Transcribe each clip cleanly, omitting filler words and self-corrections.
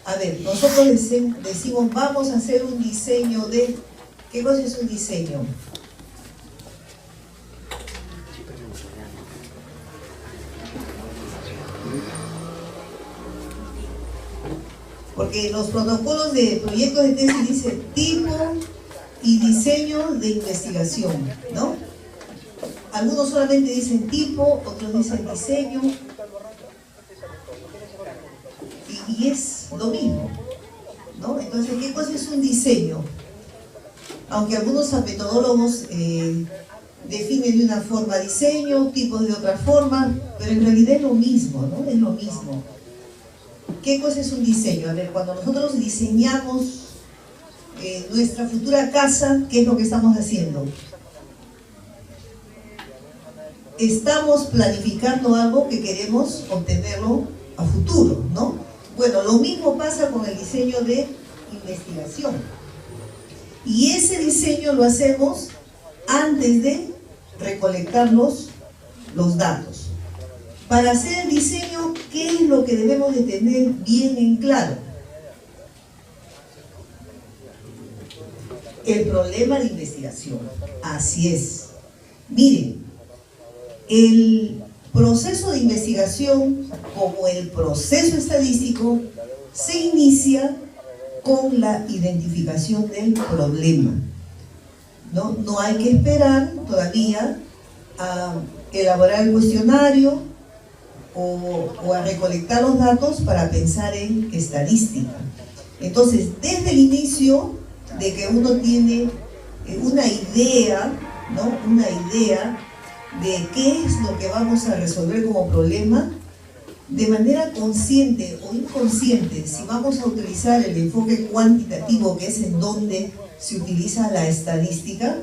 A ver, nosotros decimos, vamos a hacer un diseño de... ¿Qué cosa es un diseño? Porque los protocolos de proyectos de tesis dicen tipo y diseño de investigación, ¿no? Algunos solamente dicen tipo, otros dicen diseño, y es lo mismo, ¿no? Entonces, ¿qué cosa es un diseño? Aunque algunos metodólogos definen de una forma diseño, tipos de otra forma, pero en realidad es lo mismo, ¿no? Es lo mismo. ¿Qué cosa es un diseño? A ver, cuando nosotros diseñamos nuestra futura casa, ¿qué es lo que estamos haciendo? Estamos planificando algo que queremos obtenerlo a futuro, ¿no? Bueno, lo mismo pasa con el diseño de investigación. Y ese diseño lo hacemos antes de recolectar los datos. Para hacer el diseño, ¿qué es lo que debemos de tener bien en claro? El problema de investigación. Así es. Miren, el proceso de investigación, como el proceso estadístico, se inicia con la identificación del problema. No hay que esperar todavía a elaborar el cuestionario o a recolectar los datos para pensar en estadística. Entonces, desde el inicio de que uno tiene una idea, ¿no? Una idea de qué es lo que vamos a resolver como problema, de manera consciente o inconsciente, si vamos a utilizar el enfoque cuantitativo, que es en donde se utiliza la estadística,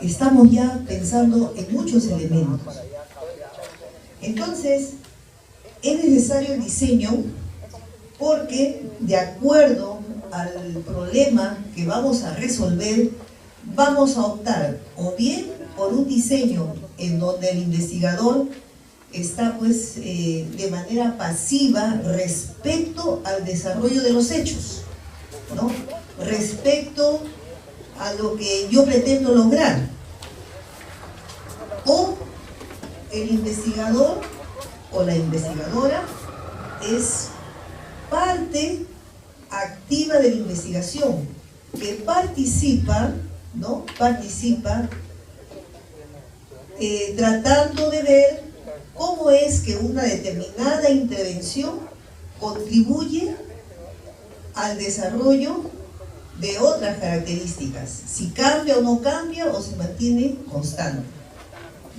estamos ya pensando en muchos elementos. Entonces, es necesario el diseño porque, de acuerdo al problema que vamos a resolver, vamos a optar o bien por un diseño en donde el investigador está pues de manera pasiva respecto al desarrollo de los hechos, ¿no? Respecto a lo que yo pretendo lograr, o el investigador o la investigadora es parte activa de la investigación, que participa, ¿no? Participa tratando de ver cómo es que una determinada intervención contribuye al desarrollo de otras características, si cambia o no cambia o se mantiene constante.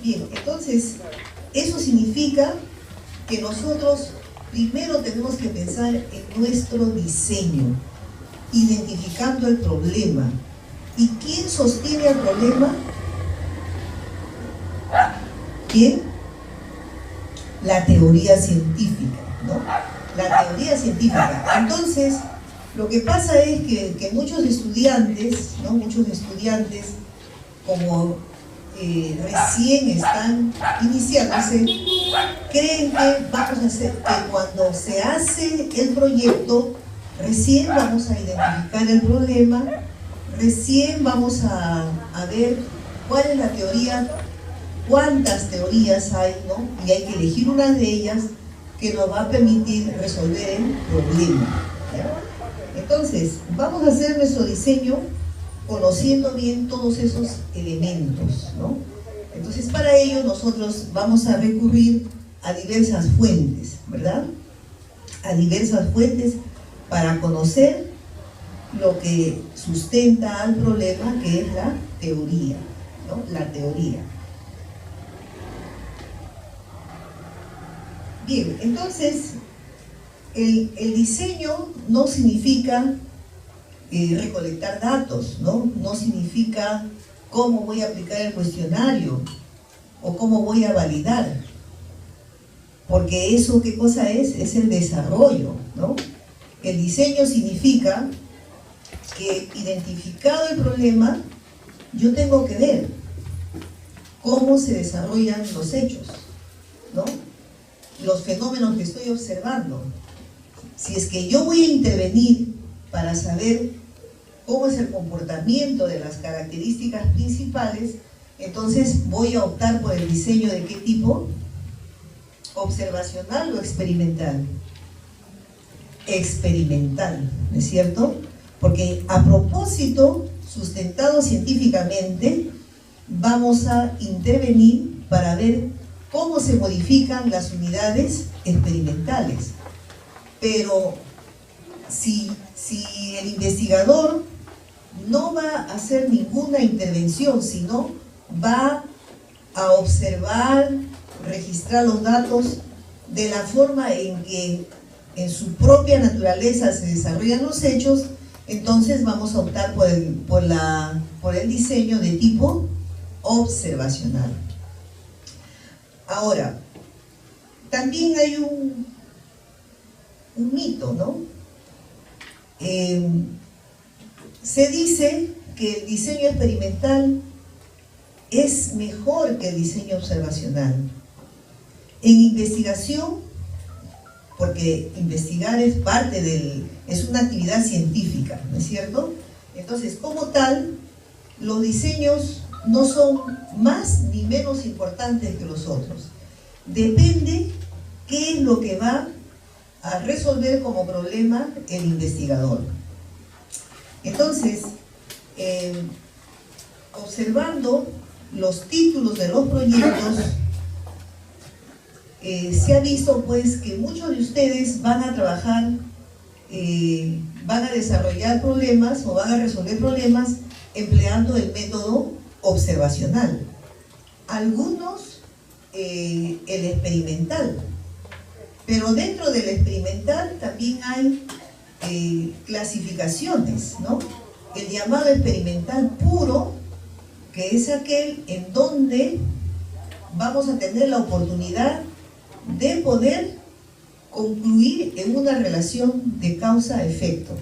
Bien, entonces, eso significa que nosotros primero tenemos que pensar en nuestro diseño, identificando el problema. ¿Y quién sostiene el problema? ¿Quién? La teoría científica, ¿no? La teoría científica. Entonces, lo que pasa es que muchos estudiantes, ¿no? Muchos estudiantes, como recién están iniciándose, creen que vamos a hacer, que cuando se hace el proyecto, recién vamos a identificar el problema, recién vamos a ver cuál es la teoría, cuántas teorías hay, ¿no? Y hay que elegir una de ellas que nos va a permitir resolver el problema, ¿ya? Entonces, vamos a hacer nuestro diseño conociendo bien todos esos elementos, ¿no? Entonces, para ello nosotros vamos a recurrir a diversas fuentes, ¿verdad? A diversas fuentes para conocer lo que sustenta al problema, que es la teoría, ¿no? La teoría. Bien, entonces, el diseño no significa recolectar datos, ¿no? No significa cómo voy a aplicar el cuestionario o cómo voy a validar. Porque eso, ¿qué cosa es? Es el desarrollo, ¿no? El diseño significa que, identificado el problema, yo tengo que ver cómo se desarrollan los hechos, ¿no? Los fenómenos que estoy observando. si es que yo voy a intervenir para saber cómo es el comportamiento de las características principales, entonces voy a optar por el diseño de qué tipo, observacional o experimental. Experimental, ¿no es cierto? Porque a propósito, sustentado científicamente, vamos a intervenir para ver cómo se modifican las unidades experimentales. Pero si el investigador no va a hacer ninguna intervención, sino va a observar, registrar los datos de la forma en que en su propia naturaleza se desarrollan los hechos, entonces vamos a optar por el diseño de tipo observacional. Ahora, también hay un mito, ¿no? Se dice que el diseño experimental es mejor que el diseño observacional. En investigación, porque investigar es es una actividad científica, ¿no es cierto? Entonces, como tal, los diseños no son más ni menos importantes que los otros. Depende qué es lo que va a resolver como problema el investigador. Entonces, observando los títulos de los proyectos, se ha visto pues que muchos de ustedes van a trabajar, van a desarrollar problemas o van a resolver problemas empleando el método observacional. Algunos el experimental, pero dentro del experimental también hay clasificaciones, ¿no? El llamado experimental puro, que es aquel en donde vamos a tener la oportunidad de poder concluir en una relación de causa-efecto.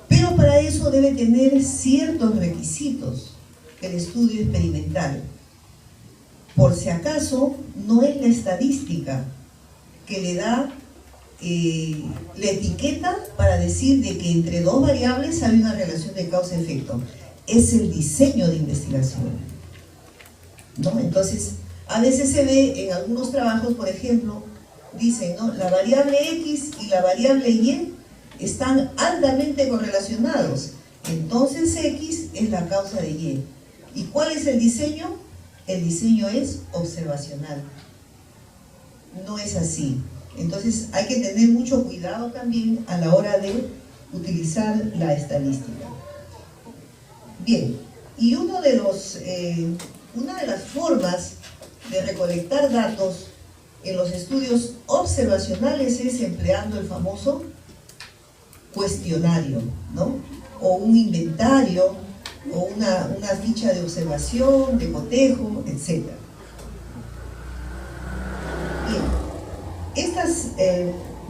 Pero para eso debe tener ciertos requisitos el estudio experimental. Por si acaso, no es la estadística que le da la etiqueta para decir de que entre dos variables hay una relación de causa-efecto. Es el diseño de investigación, ¿no? Entonces, a veces se ve en algunos trabajos, por ejemplo, dicen, ¿no? La variable X y la variable Y están altamente correlacionados. Entonces X es la causa de Y. ¿Y cuál es el diseño? El diseño es observacional. No es así. Entonces hay que tener mucho cuidado también a la hora de utilizar la estadística. Bien, y una de las formas de recolectar datos en los estudios observacionales es empleando el famoso cuestionario, ¿no? O un inventario, o una ficha de observación, de cotejo, etc. Bien,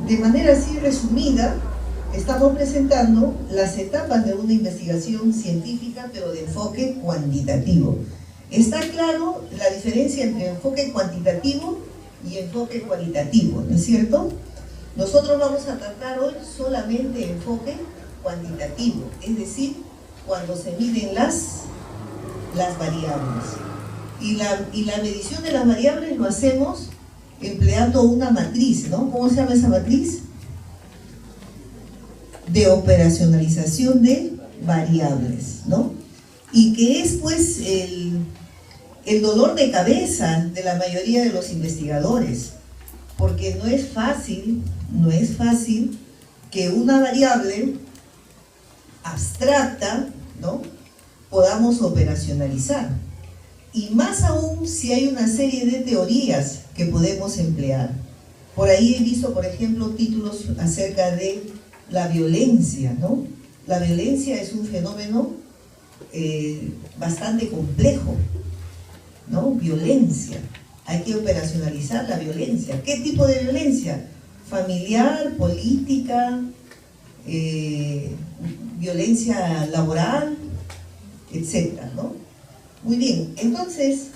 de manera así resumida, estamos presentando las etapas de una investigación científica, pero de enfoque cuantitativo. Está claro la diferencia entre enfoque cuantitativo y enfoque cualitativo, ¿no es cierto? Nosotros vamos a tratar hoy solamente enfoque cuantitativo, es decir, cuando se miden las variables. Y la medición de las variables lo hacemos empleando una matriz, ¿no? ¿Cómo se llama esa matriz? De operacionalización de variables, ¿no? Y que es pues el dolor de cabeza de la mayoría de los investigadores, porque no es fácil que una variable abstracta, ¿no?, podamos operacionalizar. Y más aún si hay una serie de teorías que podemos emplear. Por ahí he visto, por ejemplo, títulos acerca de la violencia, ¿no? La violencia es un fenómeno bastante complejo, ¿no? Violencia. Hay que operacionalizar la violencia. ¿Qué tipo de violencia? Familiar, política, violencia laboral, etcétera, ¿no? Muy bien, entonces,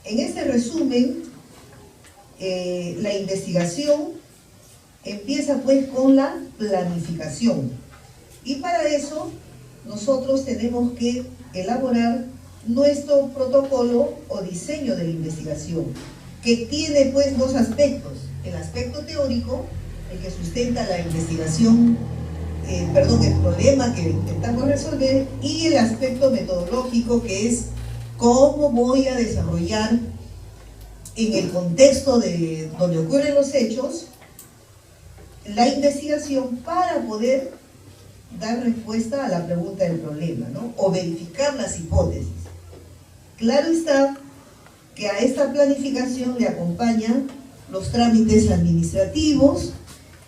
en este resumen, la investigación empieza pues con la planificación. Y para eso nosotros tenemos que elaborar nuestro protocolo o diseño de la investigación, que tiene pues dos aspectos: el aspecto teórico, el que sustenta la investigación, el problema que intentamos resolver, y el aspecto metodológico, que es cómo voy a desarrollar en el contexto de donde ocurren los hechos la investigación para poder dar respuesta a la pregunta del problema, ¿no? O verificar las hipótesis. Claro está que a esta planificación le acompañan los trámites administrativos,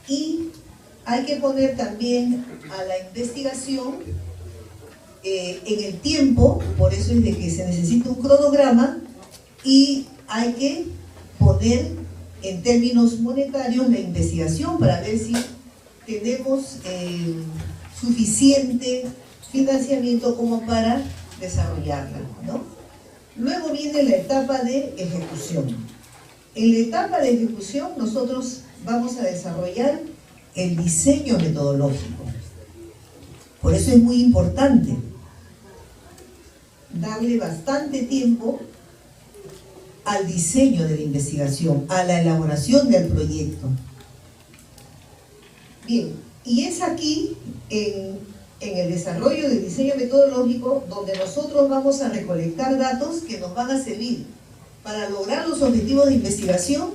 y hay que poner también a la investigación en el tiempo. Por eso es de que se necesita un cronograma, y hay que poner en términos monetarios la investigación para ver si tenemos suficiente financiamiento como para desarrollarla, ¿no? Luego viene la etapa de ejecución. En la etapa de ejecución nosotros vamos a desarrollar el diseño metodológico. Por eso es muy importante darle bastante tiempo al diseño de la investigación, a la elaboración del proyecto. Bien, y es aquí, en el desarrollo del diseño metodológico, donde nosotros vamos a recolectar datos que nos van a servir para lograr los objetivos de investigación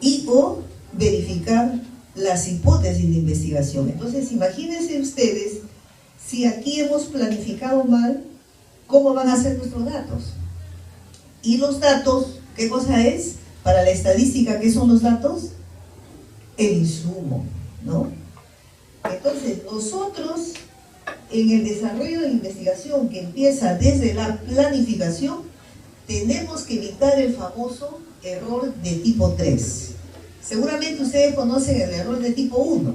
y o verificar las hipótesis de investigación. Entonces, imagínense ustedes, si aquí hemos planificado mal, ¿cómo van a ser nuestros datos? Y los datos, ¿qué cosa es? Para la estadística, ¿qué son los datos? El insumo, ¿no? Entonces, nosotros, en el desarrollo de la investigación que empieza desde la planificación, tenemos que evitar el famoso error de tipo 3. Seguramente ustedes conocen el error de tipo 1.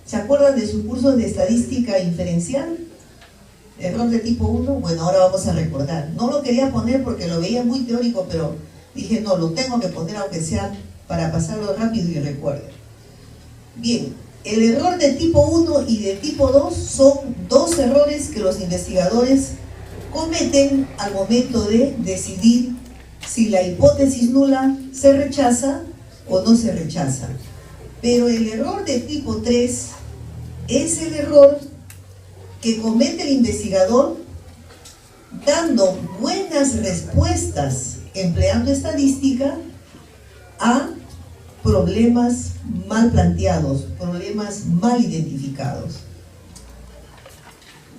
¿Se acuerdan de sus cursos de estadística inferencial? Error de tipo 1, bueno, ahora vamos a recordar. No lo quería poner porque lo veía muy teórico, pero dije, no, lo tengo que poner aunque sea para pasarlo rápido y recuerden. Bien, el error de tipo 1 y de tipo 2 son dos errores que los investigadores cometen al momento de decidir si la hipótesis nula se rechaza o no se rechaza. Pero el error de tipo 3 es el error que comete el investigador dando buenas respuestas, empleando estadística, a problemas mal planteados, problemas mal identificados.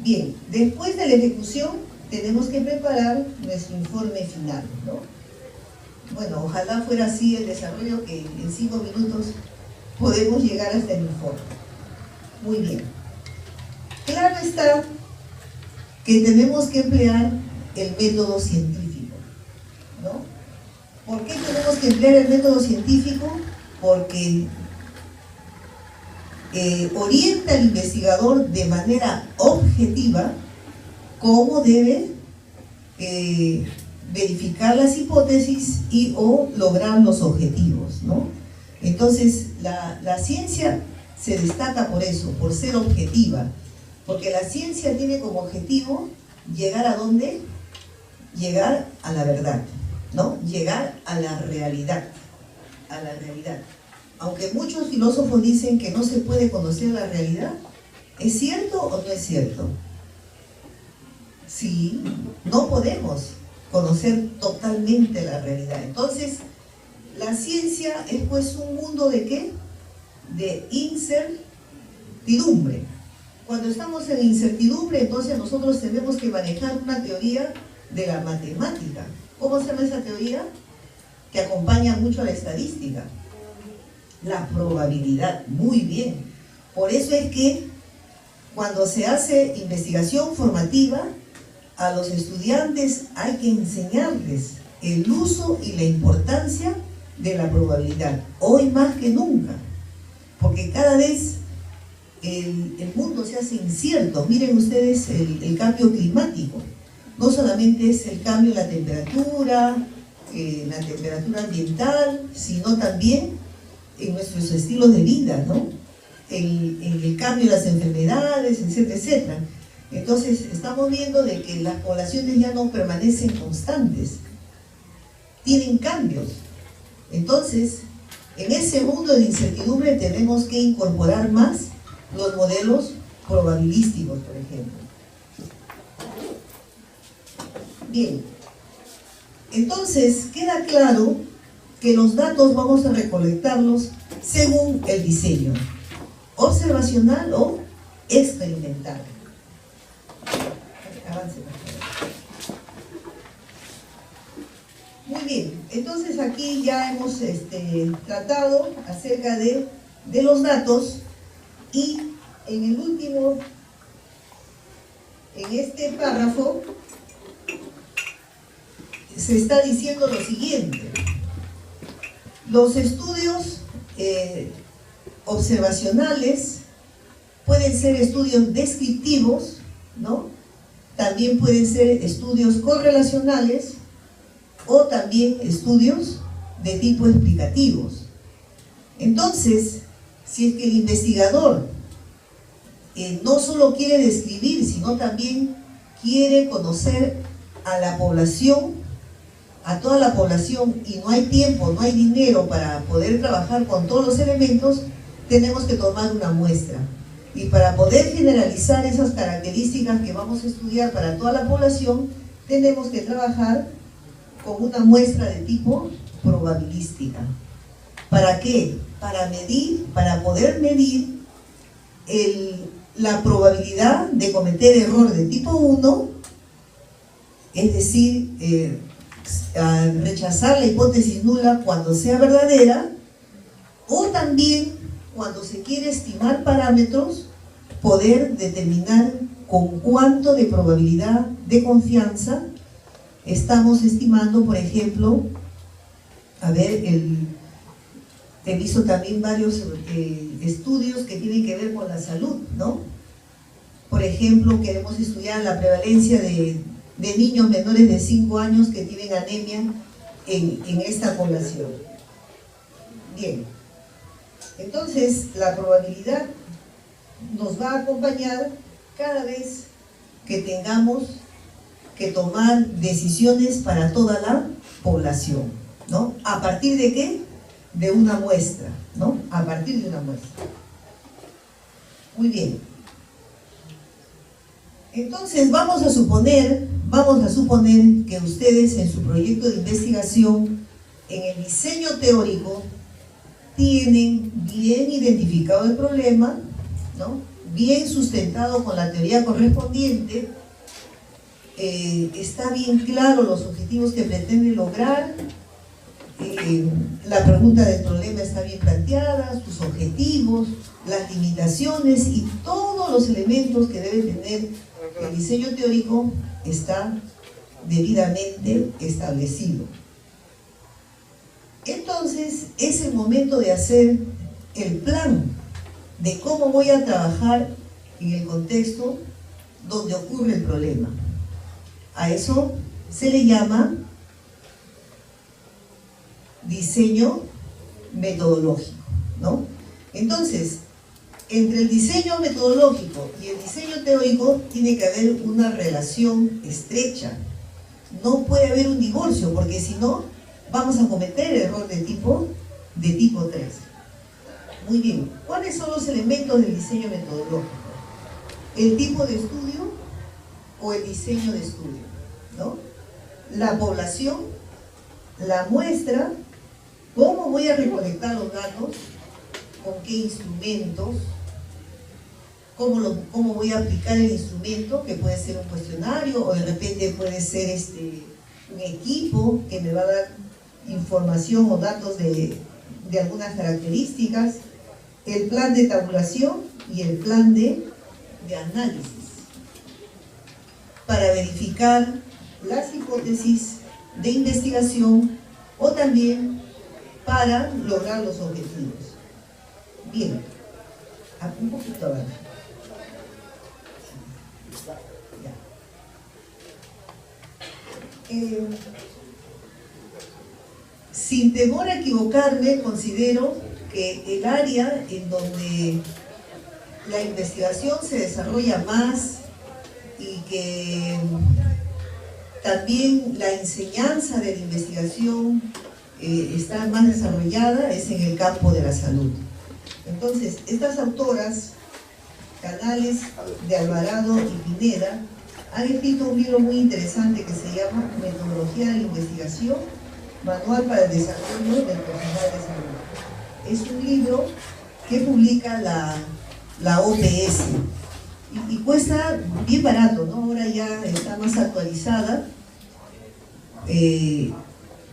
Bien, después de la ejecución tenemos que preparar nuestro informe final, ¿no? Bueno, ojalá fuera así el desarrollo, que en 5 minutos podemos llegar hasta el informe. Muy bien. Claro está que tenemos que emplear el método científico, ¿no? ¿Por qué tenemos que emplear el método científico? Porque orienta al investigador de manera objetiva cómo debe verificar las hipótesis y o lograr los objetivos, ¿no? Entonces, la ciencia se destaca por eso, por ser objetiva, porque la ciencia tiene como objetivo llegar ¿a dónde? Llegar a la verdad, ¿no? Llegar a la realidad, a la realidad. Aunque muchos filósofos dicen que no se puede conocer la realidad, ¿es cierto o no es cierto? Sí, no podemos conocer totalmente la realidad. Entonces, la ciencia es pues un mundo ¿de qué? De incertidumbre. Cuando estamos en incertidumbre, entonces nosotros tenemos que manejar una teoría de la matemática. ¿Cómo se llama esa teoría? Que acompaña mucho a la estadística. La probabilidad. Muy bien. Por eso es que cuando se hace investigación formativa, a los estudiantes hay que enseñarles el uso y la importancia de la probabilidad. Hoy más que nunca. Porque cada vez el mundo se hace incierto. Miren ustedes el cambio climático. No solamente es el cambio en la temperatura ambiental, sino también en nuestros estilos de vida, ¿no? En el cambio de las enfermedades, etcétera, etcétera. Entonces, estamos viendo de que las poblaciones ya no permanecen constantes, tienen cambios. Entonces, en ese mundo de incertidumbre tenemos que incorporar más los modelos probabilísticos, por ejemplo. Bien, entonces queda claro que los datos vamos a recolectarlos según el diseño, observacional o experimental. Avance, por favor. Muy bien, entonces aquí ya hemos tratado acerca de los datos y en el último, en este párrafo, se está diciendo lo siguiente: los estudios observacionales pueden ser estudios descriptivos, ¿no? También pueden ser estudios correlacionales o también estudios de tipo explicativos. Entonces, si es que el investigador no solo quiere describir, sino también quiere conocer a la población, a toda la población, y no hay tiempo, no hay dinero para poder trabajar con todos los elementos, tenemos que tomar una muestra. Y para poder generalizar esas características que vamos a estudiar para toda la población, tenemos que trabajar con una muestra de tipo probabilística. ¿Para qué? Para medir, para poder medir la probabilidad de cometer error de tipo 1, es decir, rechazar la hipótesis nula cuando sea verdadera, o también cuando se quiere estimar parámetros, poder determinar con cuánto de probabilidad de confianza estamos estimando. Por ejemplo, a ver, he visto también varios estudios que tienen que ver con la salud, ¿no? Por ejemplo, queremos estudiar la prevalencia de niños menores de 5 años que tienen anemia en esta población. Bien, entonces la probabilidad nos va a acompañar cada vez que tengamos que tomar decisiones para toda la población, ¿no? ¿A partir de qué? De una muestra, ¿no? A partir de una muestra. Muy bien. Entonces vamos a suponer que ustedes en su proyecto de investigación, en el diseño teórico, tienen bien identificado el problema, ¿no? Bien sustentado con la teoría correspondiente, está bien claro los objetivos que pretenden lograr, la pregunta del problema está bien planteada, sus objetivos, las limitaciones y todos los elementos que debe tener el diseño teórico está debidamente establecido. Entonces es el momento de hacer el plan de cómo voy a trabajar en el contexto donde ocurre el problema. A eso se le llama diseño metodológico, ¿no? Entonces, entre el diseño metodológico y el diseño teórico tiene que haber una relación estrecha. No puede haber un divorcio, porque si no, vamos a cometer error de tipo 3. Muy bien, ¿cuáles son los elementos del diseño metodológico? El tipo de estudio o el diseño de estudio, ¿no? La población, la muestra, cómo voy a recolectar los datos, con qué instrumentos, cómo voy a aplicar el instrumento, que puede ser un cuestionario o de repente puede ser un equipo que me va a dar información o datos de algunas características, el plan de tabulación y el plan de análisis, para verificar las hipótesis de investigación o también para lograr los objetivos. Bien, un poquito abajo. Sin temor a equivocarme, considero que el área en donde la investigación se desarrolla más y que también la enseñanza de la investigación está más desarrollada es en el campo de la salud. Entonces, estas autoras, Canales, de Alvarado y Pineda, han escrito un libro muy interesante que se llama Metodología de la Investigación, Manual para el Desarrollo del Personal de Salud. Es un libro que publica la OPS y cuesta bien barato, ¿no? Ahora ya está más actualizada.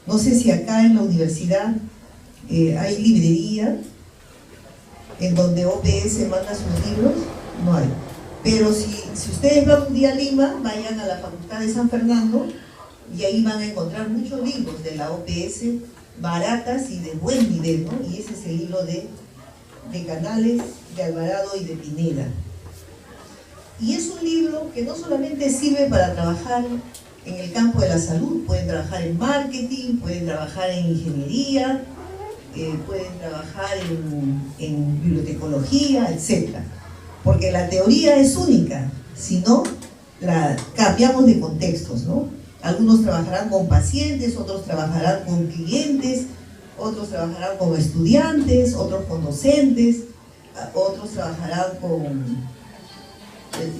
No sé si acá en la universidad hay librería en donde OPS manda sus libros, no hay. Pero si ustedes van un día a Lima, vayan a la Facultad de San Fernando y ahí van a encontrar muchos libros de la OPS, baratas y de buen nivel, ¿no? Y ese es el libro de Canales, de Alvarado y de Pineda. Y es un libro que no solamente sirve para trabajar en el campo de la salud, pueden trabajar en marketing, pueden trabajar en ingeniería, pueden trabajar en bibliotecología, etc. Porque la teoría es única, si no, la cambiamos de contextos, ¿no? Algunos trabajarán con pacientes, otros trabajarán con clientes, otros trabajarán con estudiantes, otros con docentes, otros trabajarán con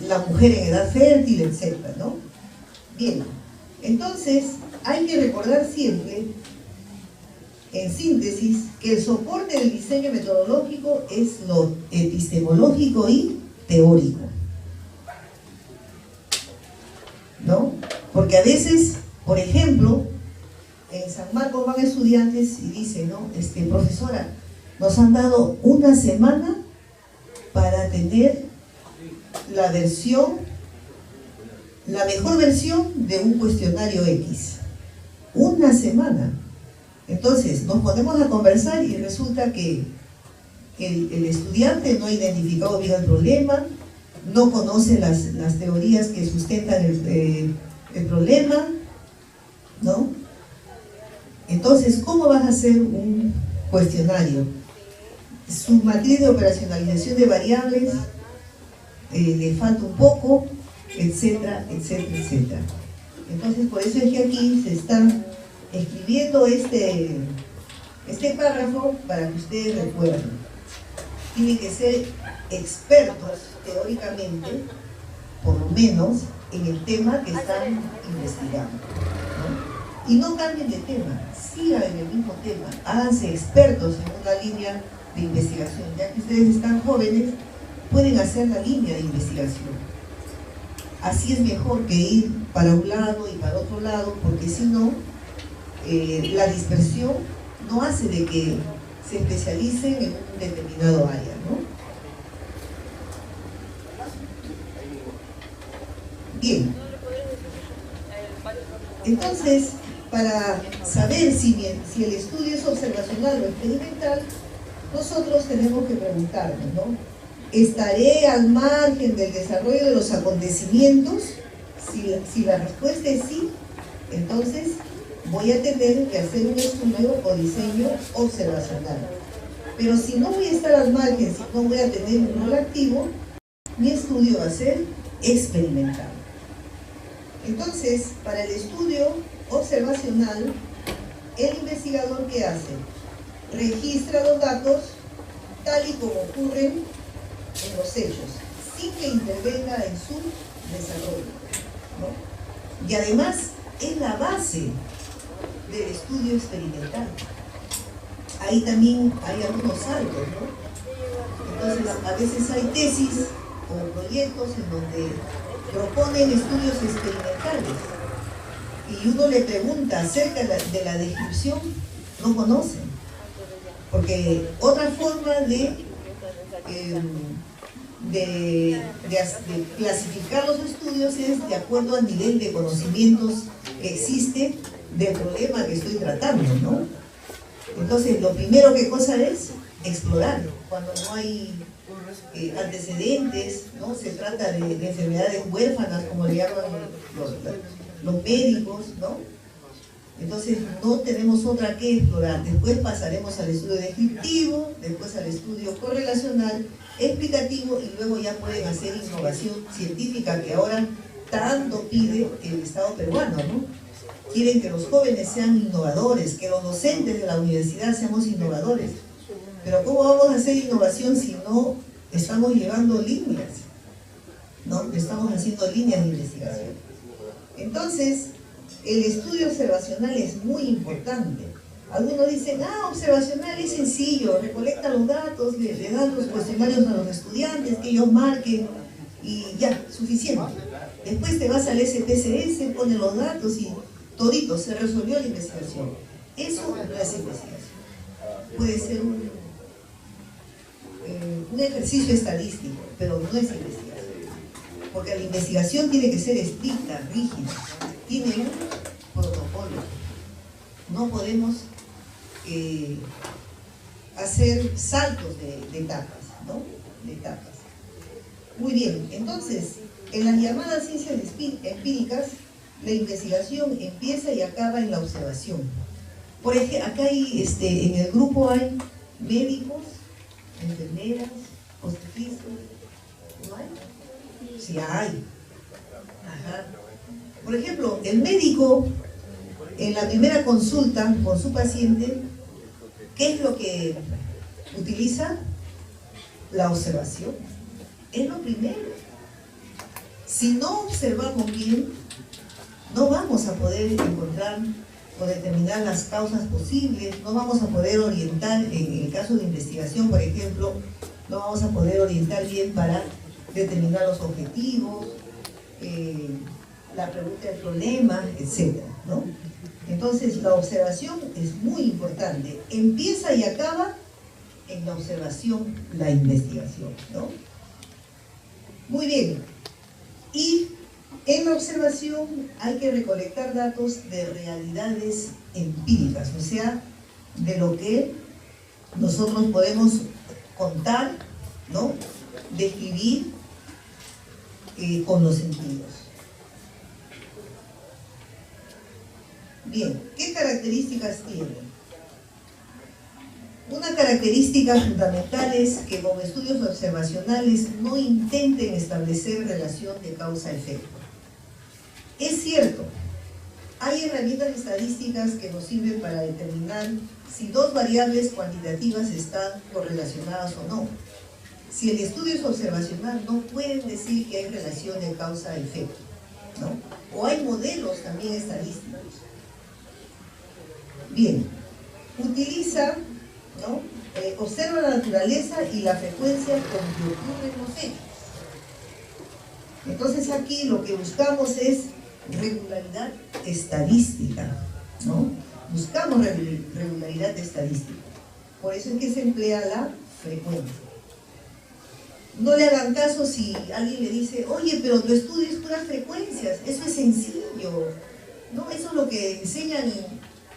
la mujer en edad fértil, etc., ¿no? Bien, entonces hay que recordar siempre, en síntesis, que el soporte del diseño metodológico es lo epistemológico y teórico, ¿no? Porque a veces, por ejemplo, en San Marcos van estudiantes y dicen, ¿no? Profesora, nos han dado una semana para tener la mejor versión de un cuestionario X. Una semana. Entonces, nos ponemos a conversar y resulta que el estudiante no ha identificado bien el problema, no conoce las teorías que sustentan el problema, ¿no? Entonces, ¿cómo vas a hacer un cuestionario? Su matriz de operacionalización de variables le falta un poco, etcétera, etcétera, etcétera. Entonces, por eso es que aquí se está escribiendo este párrafo para que ustedes recuerden. Tienen que ser expertos teóricamente, por lo menos, en el tema que están investigando, ¿no? Y no cambien de tema, sigan en el mismo tema, háganse expertos en una línea de investigación. Ya que ustedes están jóvenes, pueden hacer la línea de investigación. Así es mejor que ir para un lado y para otro lado, porque si no, la dispersión no hace de que se especialicen en un determinado área, ¿no? Bien. Entonces, para saber si el estudio es observacional o experimental, nosotros tenemos que preguntarnos, ¿no? ¿Estaré al margen del desarrollo de los acontecimientos? Si la respuesta es sí, entonces voy a tener que hacer un estudio o diseño observacional. Pero si no voy a estar al margen, si no voy a tener un rol activo, mi estudio va a ser experimental. Entonces, para el estudio observacional, el investigador, ¿qué hace? Registra los datos tal y como ocurren en los hechos, sin que intervenga en su desarrollo, ¿no? Y además es la base del estudio experimental. Ahí también hay algunos saltos, ¿no? Entonces, a veces hay tesis o proyectos en donde proponen estudios experimentales y uno le pregunta acerca de la descripción, no conocen, porque otra forma de clasificar los estudios es de acuerdo al nivel de conocimientos que existe del problema que estoy tratando, ¿no? Entonces, lo primero que cosa es explorar, cuando no hay antecedentes, ¿no? Se trata de enfermedades huérfanas, como le llaman los médicos, ¿no? Entonces no tenemos otra que explorar. Después pasaremos al estudio descriptivo, después al estudio correlacional, explicativo, y luego ya pueden hacer innovación científica, que ahora tanto pide el Estado peruano, ¿no? Quieren que los jóvenes sean innovadores, que los docentes de la universidad seamos innovadores. Pero ¿cómo vamos a hacer innovación si no estamos llevando líneas? ¿No? Estamos haciendo líneas de investigación. Entonces, el estudio observacional es muy importante. Algunos dicen, observacional es sencillo, recolecta los datos, le dan los cuestionarios a los estudiantes, que ellos marquen, y ya, suficiente. Después te vas al SPSS, pones los datos y todito, se resolvió la investigación. Eso no es investigación. Puede ser un ejercicio estadístico, pero no es investigación. Porque la investigación tiene que ser estricta, rígida, tiene un protocolo. No podemos hacer saltos de etapas, ¿no? De etapas. Muy bien, entonces, en las llamadas ciencias empíricas, la investigación empieza y acaba en la observación. Por ejemplo, acá hay, en el grupo hay médicos, enfermeras, obstetristas, ¿no hay? Sí hay. Ajá. Por ejemplo, el médico, en la primera consulta con su paciente, ¿qué es lo que utiliza? La observación. Es lo primero. Si no observamos bien, no vamos a poder encontrar o determinar las causas posibles, no vamos a poder orientar, en el caso de investigación, por ejemplo, no vamos a poder orientar bien para determinar los objetivos, la pregunta del problema, etc., ¿no? Entonces, la observación es muy importante. Empieza y acaba en la observación la investigación, ¿no? Muy bien. Y en la observación hay que recolectar datos de realidades empíricas, o sea, de lo que nosotros podemos contar, ¿no? Describir con los sentidos. Bien, ¿qué características tiene? Una característica fundamental es que con estudios observacionales no intenten establecer relación de causa-efecto. Es cierto, hay herramientas estadísticas que nos sirven para determinar si dos variables cuantitativas están correlacionadas o no. Si el estudio es observacional, no pueden decir que hay relación de causa-efecto, ¿no? O hay modelos también estadísticos. Bien, utiliza, ¿no? Observa la naturaleza y la frecuencia con que ocurren los hechos. Entonces aquí lo que buscamos es regularidad estadística, ¿no? Buscamos regularidad estadística. Por eso es que se emplea la frecuencia. No le hagan caso si alguien le dice, oye, pero tu estudio es puras frecuencias, eso es sencillo, ¿no? Eso es lo que enseñan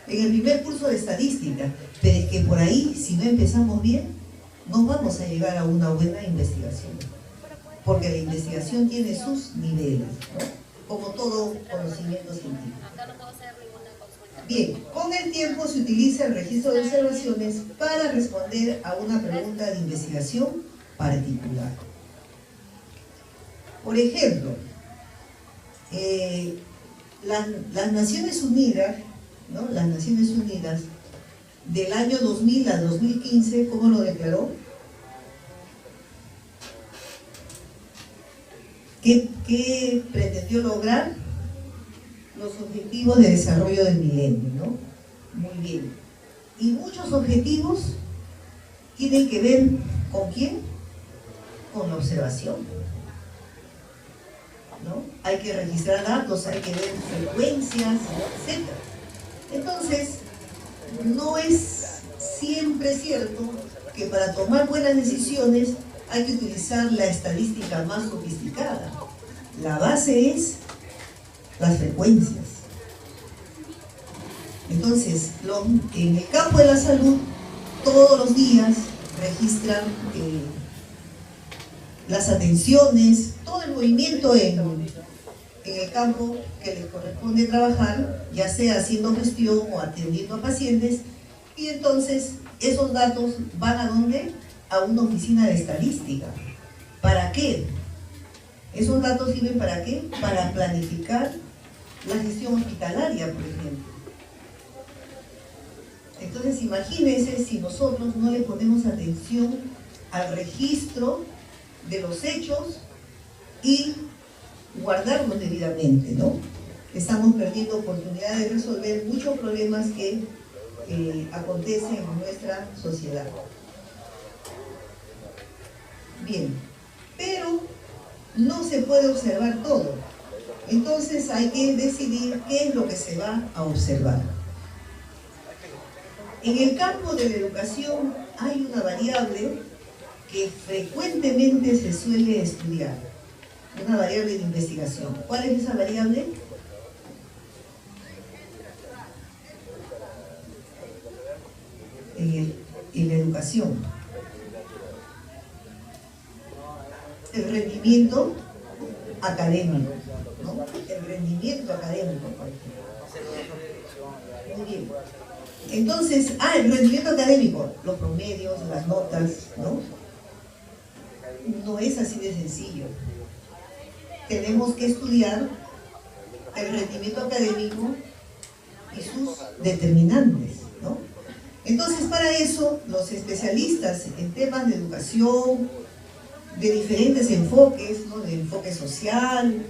en el primer curso de estadística. Pero es que por ahí, si no empezamos bien, no vamos a llegar a una buena investigación. Porque la investigación tiene sus niveles, ¿no? Como todo conocimiento científico. Bien, con el tiempo se utiliza el registro de observaciones para responder a una pregunta de investigación particular. Por ejemplo, las Naciones Unidas, ¿no? Las Naciones Unidas, del año 2000 al 2015, ¿cómo lo declaró? ¿Qué pretendió lograr? Los objetivos de desarrollo del milenio, ¿no? Muy bien. Y muchos objetivos tienen que ver ¿con quién? Con la observación, ¿no? Hay que registrar datos, hay que ver frecuencias, etc. Entonces, no es siempre cierto que para tomar buenas decisiones hay que utilizar la estadística más sofisticada. La base es las frecuencias. Entonces, en el campo de la salud, todos los días registran las atenciones, todo el movimiento en en el campo que les corresponde trabajar, ya sea haciendo gestión o atendiendo a pacientes, y entonces esos datos van ¿a dónde? A una oficina de estadística. ¿Para qué? Esos datos sirven ¿para qué? Para planificar la gestión hospitalaria, por ejemplo. Entonces imagínense si nosotros no le ponemos atención al registro de los hechos y guardarlos debidamente, ¿no? Estamos perdiendo oportunidad de resolver muchos problemas que acontecen en nuestra sociedad. Bien, pero no se puede observar todo. Entonces hay que decidir qué es lo que se va a observar. En el campo de la educación hay una variable que frecuentemente se suele estudiar, una variable de investigación. ¿Cuál es esa variable? En la educación. El rendimiento académico, ¿no? El rendimiento académico, por ejemplo. Muy bien. Entonces, el rendimiento académico, los promedios, las notas, ¿no? No es así de sencillo. Tenemos que estudiar el rendimiento académico y sus determinantes, ¿no? Entonces, para eso, los especialistas en temas de educación, de diferentes enfoques, ¿no? De enfoque social,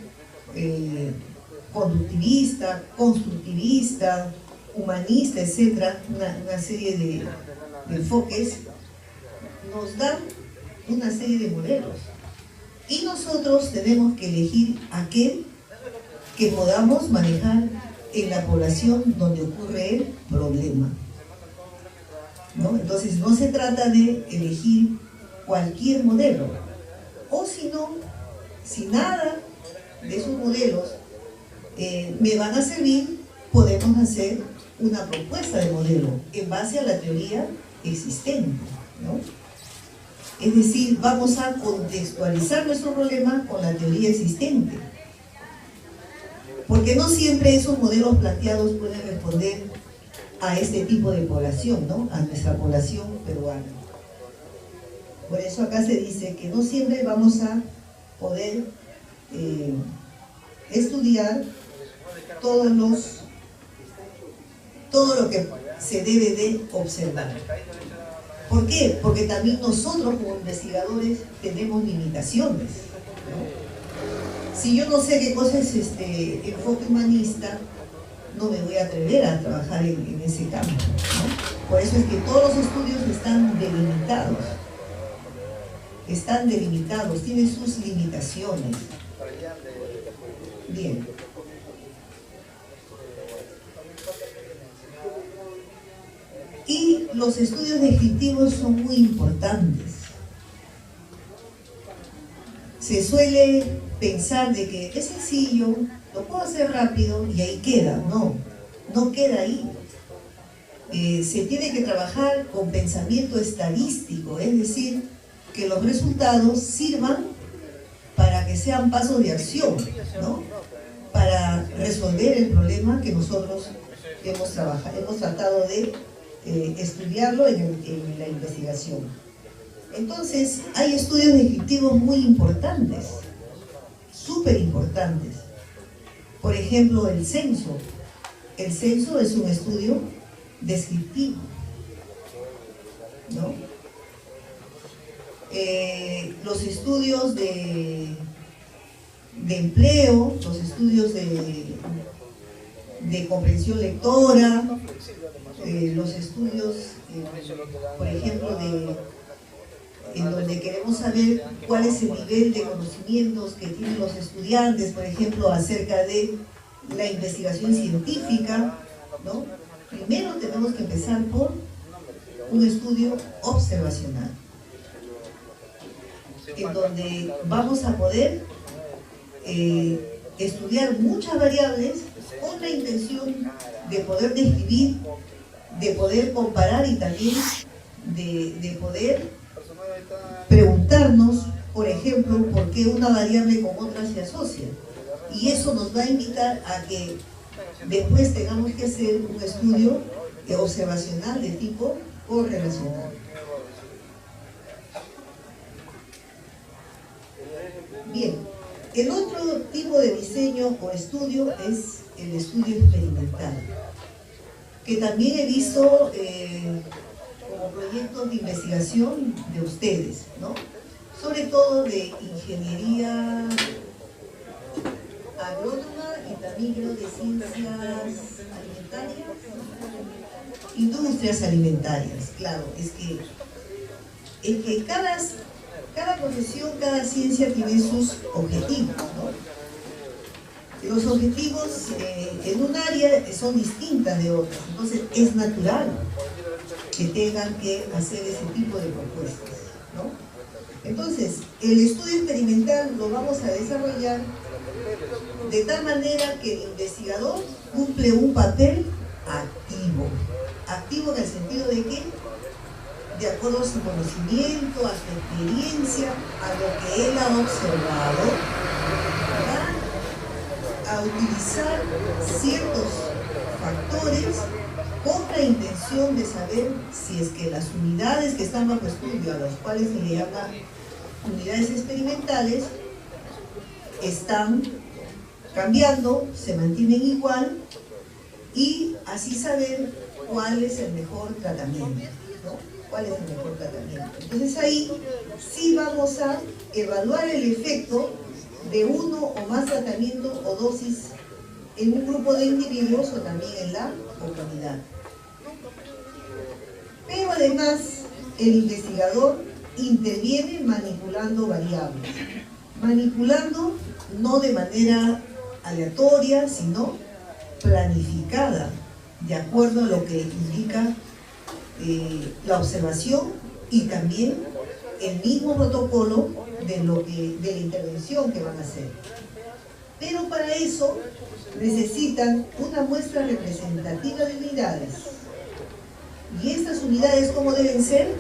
conductivista, constructivista, humanista, etcétera, una serie de enfoques, nos dan una serie de modelos. Y nosotros tenemos que elegir aquel que podamos manejar en la población donde ocurre el problema, ¿no? Entonces no se trata de elegir cualquier modelo, o si no, si nada de esos modelos me van a servir, podemos hacer una propuesta de modelo en base a la teoría existente, ¿no? Es decir, vamos a contextualizar nuestro problema con la teoría existente, porque no siempre esos modelos planteados pueden responder a este tipo de población, ¿no? A nuestra población peruana. Por eso acá se dice que no siempre vamos a poder estudiar todo lo que se debe de observar. ¿Por qué? Porque también nosotros como investigadores tenemos limitaciones, ¿no? Si yo no sé qué cosa es enfoque humanista, no me voy a atrever a trabajar en ese campo, ¿no? Por eso es que todos los estudios están delimitados, tienen sus limitaciones. Bien. Y los estudios descriptivos son muy importantes. Se suele pensar de que es sencillo, lo puedo hacer rápido y ahí queda. No, no queda ahí. Se tiene que trabajar con pensamiento estadístico, es decir, que los resultados sirvan para que sean pasos de acción, ¿no? Para resolver el problema que nosotros hemos tratado de estudiarlo en la investigación. Entonces, hay estudios descriptivos muy importantes, súper importantes. Por ejemplo, el censo. El censo es un estudio descriptivo, ¿no? Los estudios de empleo, los estudios de comprensión lectora, los estudios, por ejemplo, en donde queremos saber cuál es el nivel de conocimientos que tienen los estudiantes, por ejemplo, acerca de la investigación científica, ¿no? Primero tenemos que empezar por un estudio observacional, en donde vamos a poder estudiar muchas variables con la intención de poder describir, de poder comparar y también de poder preguntarnos, por ejemplo, por qué una variable con otra se asocia. Y eso nos va a invitar a que después tengamos que hacer un estudio observacional de tipo correlacional. Bien, el otro tipo de diseño o estudio es el estudio experimental, que también he visto como proyectos de investigación de ustedes, ¿no? Sobre todo de ingeniería agrónoma y también creo de ciencias alimentarias, industrias alimentarias. Claro, es que cada profesión, cada ciencia tiene sus objetivos, ¿no? Los objetivos en un área son distintas de otras, entonces es natural que tengan que hacer ese tipo de propuestas, ¿no? Entonces, el estudio experimental lo vamos a desarrollar de tal manera que el investigador cumple un papel activo. Activo en el sentido de que, de acuerdo a su conocimiento, a su experiencia, a lo que él ha observado, va a utilizar ciertos factores con la intención de saber si es que las unidades que están bajo estudio, a las cuales se le llama unidades experimentales, están cambiando, se mantienen igual, y así saber cuál es el mejor tratamiento, ¿no? ¿Cuál es el mejor tratamiento? Entonces ahí sí vamos a evaluar el efecto de uno o más tratamientos o dosis en un grupo de individuos o también en la comunidad. Pero además el investigador interviene manipulando variables. Manipulando no de manera aleatoria, sino planificada, de acuerdo a lo que indica la observación y también el mismo protocolo de la intervención que van a hacer. Pero para eso necesitan una muestra representativa de unidades. Y estas unidades, ¿cómo deben ser?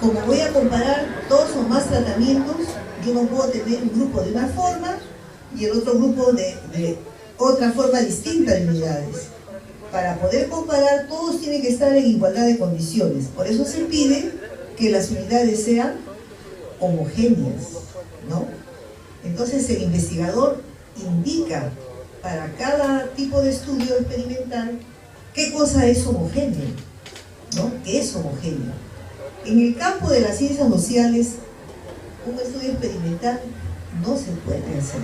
Como voy a comparar dos o más tratamientos, yo no puedo tener un grupo de una forma y el otro grupo de otra forma distinta de unidades. Para poder comparar, todos tienen que estar en igualdad de condiciones. Por eso se pide que las unidades sean homogéneas, ¿no? Entonces el investigador indica para cada tipo de estudio experimental qué cosa es homogéneo, ¿no? ¿Qué es homogéneo? En el campo de las ciencias sociales, un estudio experimental no se puede hacer.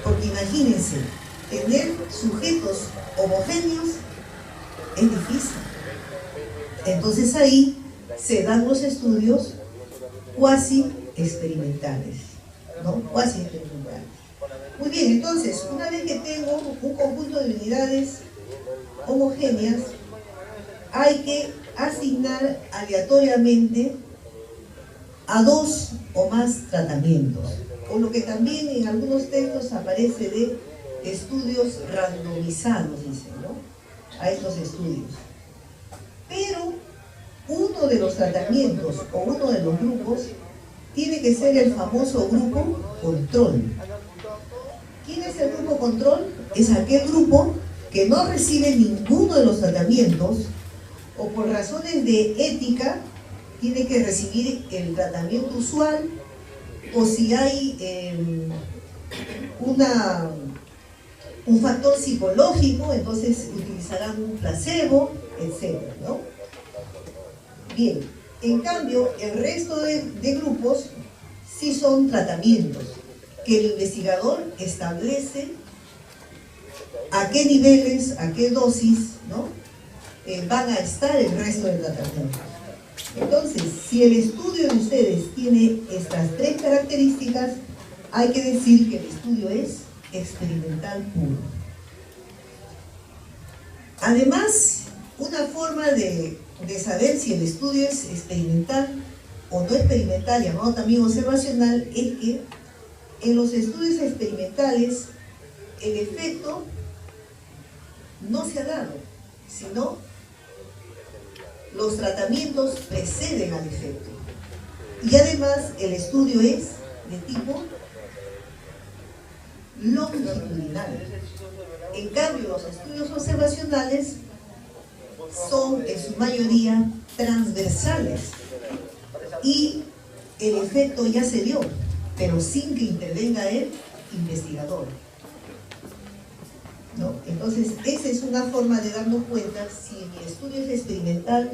Porque imagínense, tener sujetos homogéneos es difícil. Entonces ahí se dan los estudios cuasi experimentales, ¿no? Cuasi experimentales. Muy bien, entonces, una vez que tengo un conjunto de unidades homogéneas, hay que asignar aleatoriamente a dos o más tratamientos, o lo que también en algunos textos aparece de estudios randomizados, dicen, ¿no? A estos estudios. Pero uno de los tratamientos o uno de los grupos tiene que ser el famoso grupo control. ¿Quién es el grupo control? Es aquel grupo que no recibe ninguno de los tratamientos o por razones de ética tiene que recibir el tratamiento usual, o si hay un factor psicológico, entonces utilizarán un placebo, etc., ¿no? Bien, en cambio, el resto de grupos sí son tratamientos que el investigador establece a qué niveles, a qué dosis, ¿no? Van a estar el resto de tratamientos. Entonces, si el estudio de ustedes tiene estas tres características, hay que decir que el estudio es experimental puro. Además, una forma de saber si el estudio es experimental o no experimental, llamado también observacional, es que en los estudios experimentales el efecto no se ha dado, sino los tratamientos preceden al efecto. Y además el estudio es de tipo longitudinal. En cambio, los estudios observacionales son en su mayoría transversales y el efecto ya se dio, pero sin que intervenga el investigador, ¿no? Entonces, esa es una forma de darnos cuenta si mi estudio es experimental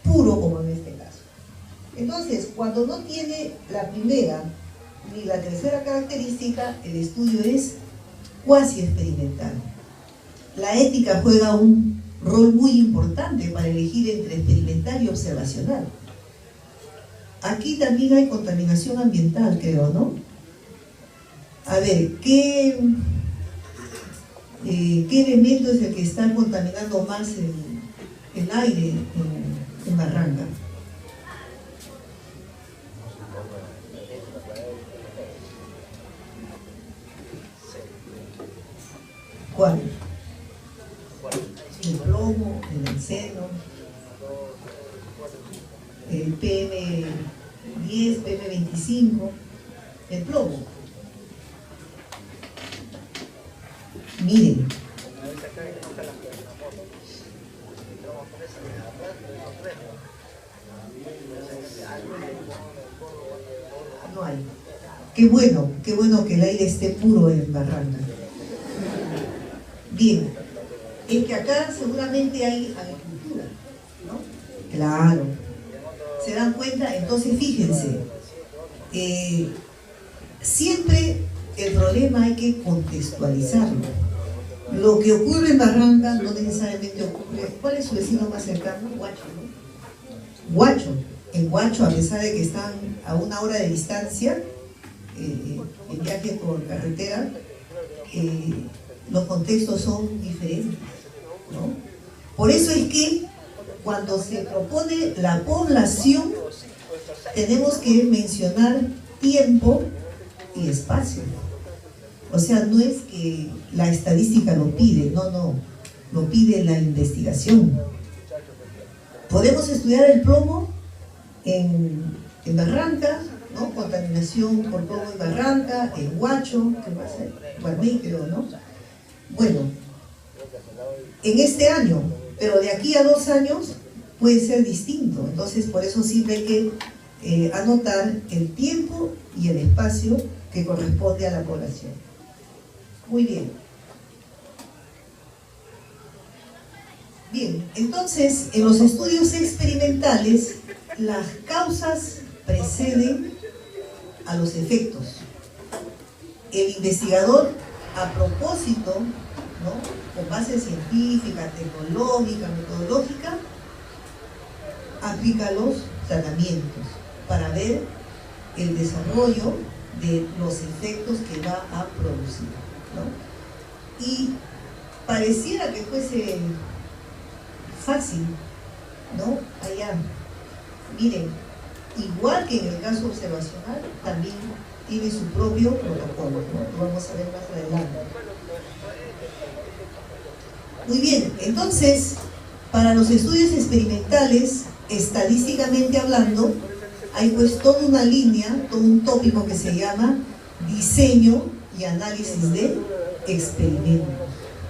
puro, como en este caso. Entonces, cuando no tiene la primera ni la tercera característica, el estudio es cuasi experimental. La ética juega un rol muy importante para elegir entre experimental y observacional. Aquí también hay contaminación ambiental, creo, ¿no? A ver, ¿qué elemento es el que está contaminando más el aire en Barranca? ¿Cuál? El plomo, el benceno, el PM10, PM25, el plomo. Miren, no hay. Qué bueno que el aire esté puro en Barranca. Bien, es que acá seguramente hay agricultura, ¿no? Claro. ¿Se dan cuenta? Entonces fíjense, siempre el problema hay que contextualizarlo. Lo que ocurre en Barranca no necesariamente ocurre. ¿Cuál es su vecino más cercano? Huacho, ¿no? Huacho. En Huacho, a pesar de que están a 1 hora de distancia, en viaje por carretera, los contextos son diferentes, ¿no? Por eso es que cuando se propone la población, tenemos que mencionar tiempo y espacio. O sea, no es que la estadística lo pide, no, lo pide la investigación. Podemos estudiar el plomo en Barranca, ¿no? Contaminación por plomo en Barranca, en Huacho, ¿qué más hay? Guarmey, creo, ¿no? Bueno, en este año, pero de aquí a 2 años puede ser distinto. Entonces, por eso siempre hay que anotar el tiempo y el espacio que corresponde a la población. Muy bien. Bien, entonces, en los estudios experimentales, las causas preceden a los efectos. El investigador, a propósito, ¿no?, con base científica, tecnológica, metodológica, aplica los tratamientos para ver el desarrollo de los efectos que va a producir, ¿no? Y pareciera que fuese fácil, ¿no? Allá, miren, igual que en el caso observacional, también tiene su propio protocolo, ¿no? Lo vamos a ver más adelante. Muy bien, entonces, para los estudios experimentales, estadísticamente hablando, hay pues toda una línea, todo un tópico que se llama diseño y análisis de experimentos,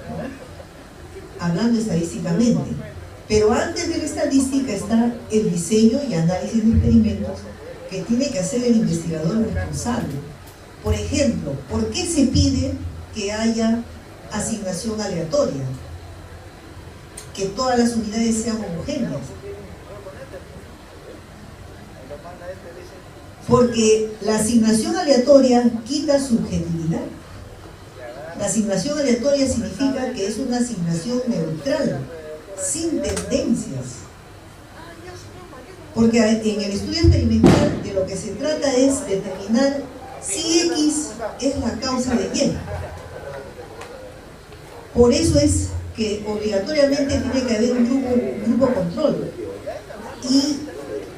¿no? Hablando estadísticamente. Pero antes de la estadística está el diseño y análisis de experimentos que tiene que hacer el investigador responsable. Por ejemplo, ¿por qué se pide que haya asignación aleatoria? Que todas las unidades sean homogéneas. Porque la asignación aleatoria quita subjetividad. La asignación aleatoria significa que es una asignación neutral, sin tendencias. Porque en el estudio experimental de lo que se trata es determinar si X es la causa de Y. Por eso es que obligatoriamente tiene que haber un grupo control. Y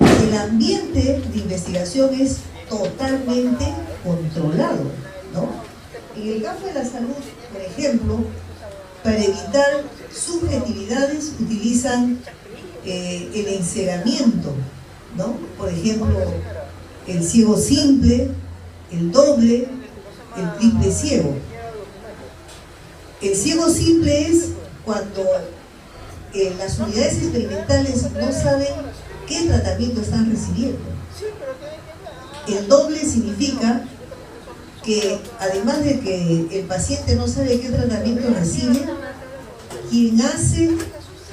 el ambiente de investigación es totalmente controlado, ¿no? En el campo de la salud, por ejemplo, para evitar subjetividades utilizan el encegamiento, ¿no? Por ejemplo, el ciego simple, el doble, el triple ciego. El ciego simple es cuando las unidades experimentales no saben qué tratamiento están recibiendo. El doble significa que además de que el paciente no sabe qué tratamiento recibe, quien hace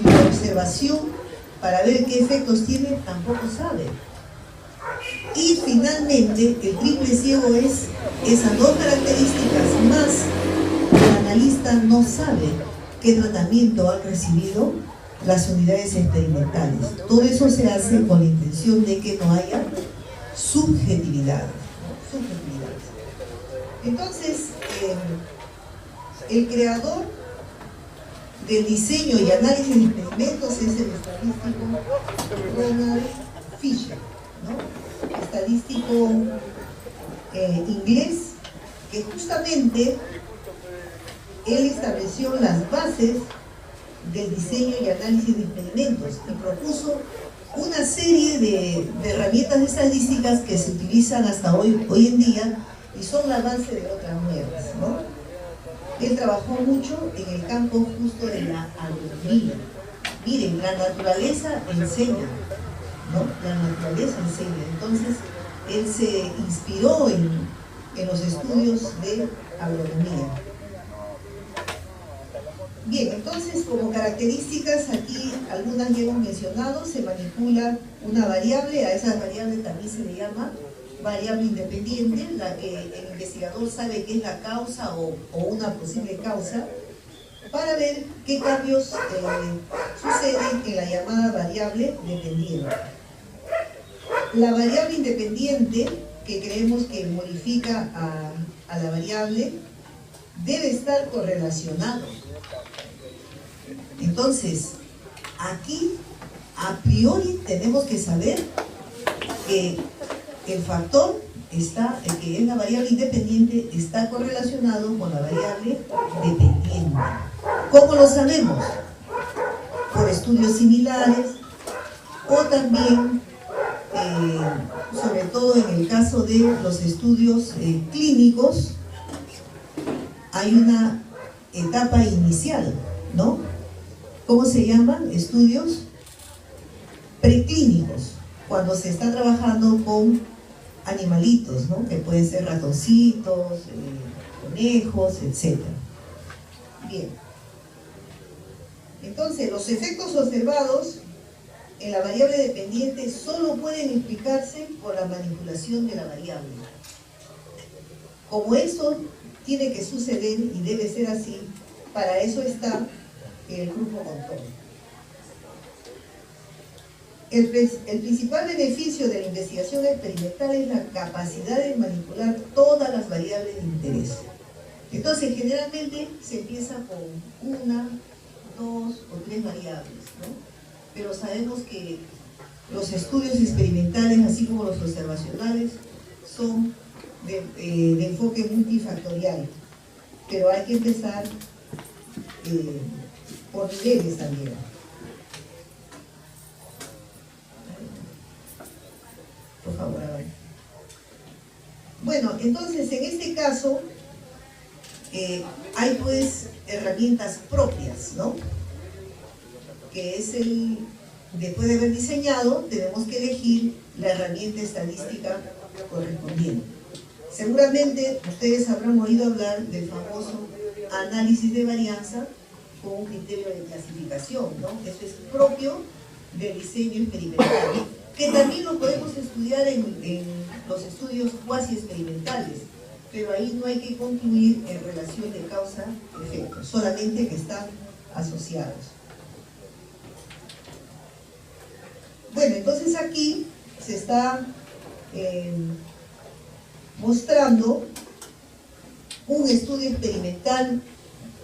la observación para ver qué efectos tiene tampoco sabe. Y finalmente el triple ciego es esas dos características más el analista no sabe qué tratamiento han recibido las unidades experimentales. Todo eso se hace con la intención de que no haya subjetividad. Entonces, el creador del diseño y análisis de experimentos es el estadístico Ronald Fisher, ¿no? Estadístico inglés, que justamente él estableció las bases del diseño y análisis de experimentos y propuso una serie de herramientas estadísticas que se utilizan hasta hoy en día y son la base de otras nuevas, ¿no? Él trabajó mucho en el campo justo de la agronomía. Miren, la naturaleza enseña, ¿no? La naturaleza enseña. Entonces, él se inspiró en los estudios de agronomía. Bien, entonces, como características, aquí algunas ya hemos mencionado, se manipula una variable, a esa variable también se le llama variable independiente, la que el investigador sabe que es la causa o una posible causa, para ver qué cambios suceden en la llamada variable dependiente. La variable independiente, que creemos que modifica a la variable, debe estar correlacionado. Entonces, aquí a priori tenemos que saber que el factor que es la variable independiente está correlacionado con la variable dependiente. ¿Cómo lo sabemos? Por estudios similares o también, sobre todo en el caso de los estudios clínicos, hay una etapa inicial, ¿no? ¿Cómo se llaman? Estudios preclínicos, cuando se está trabajando con animalitos, ¿no? Que pueden ser ratoncitos, conejos, etc. Bien. Entonces, los efectos observados en la variable dependiente solo pueden explicarse por la manipulación de la variable. Como eso tiene que suceder y debe ser así, para eso está el grupo control. El principal beneficio de la investigación experimental es la capacidad de manipular todas las variables de interés. Entonces, generalmente se empieza con una, dos o tres variables, ¿no? Pero sabemos que los estudios experimentales, así como los observacionales, son de enfoque multifactorial, pero hay que empezar por niveles también. Por favor, a ver. Bueno, entonces en este caso hay pues herramientas propias, ¿no? Que es después de haber diseñado, tenemos que elegir la herramienta estadística correspondiente. Seguramente ustedes habrán oído hablar del famoso análisis de varianza con un criterio de clasificación, ¿no? Eso es propio del diseño experimental, que también lo podemos estudiar en los estudios cuasi experimentales, pero ahí no hay que concluir en relación de causa-efecto, solamente que están asociados. Bueno, entonces aquí se está mostrando un estudio experimental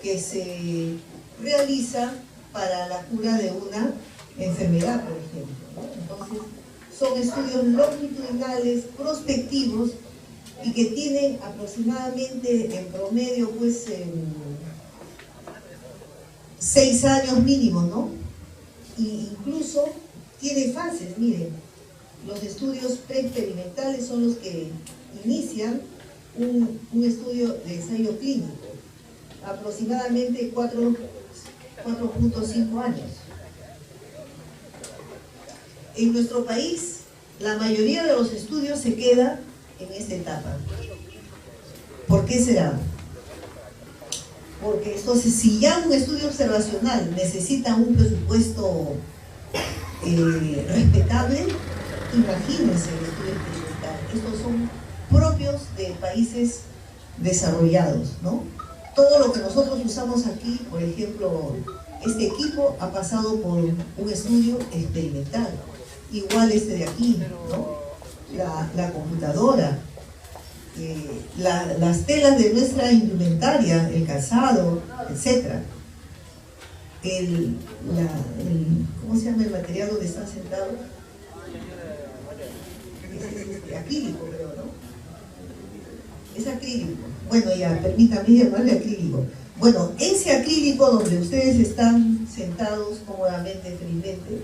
que se realiza para la cura de una enfermedad, por ejemplo, ¿no? Entonces, son estudios longitudinales, prospectivos, y que tienen aproximadamente en promedio, pues, 6 años mínimo, ¿no? Y incluso tiene fases, miren, los estudios preexperimentales son los que inician un estudio de ensayo clínico. aproximadamente 4.5 años. En nuestro país, la mayoría de los estudios se queda en esta etapa. ¿Por qué será? Porque entonces, si ya un estudio observacional necesita un presupuesto respetable, imagínense el estudio experimental. Estos son propios de países desarrollados, ¿no? Todo lo que nosotros usamos aquí, por ejemplo, este equipo ha pasado por un estudio experimental. Igual este de aquí, ¿no? La computadora, las telas de nuestra indumentaria, el calzado, etc. ¿Cómo se llama el material donde están sentados? Es acrílico, creo, ¿no? Es acrílico. Bueno, ya, permítanme llamarle acrílico. Bueno, ese acrílico donde ustedes están sentados cómodamente, felizmente,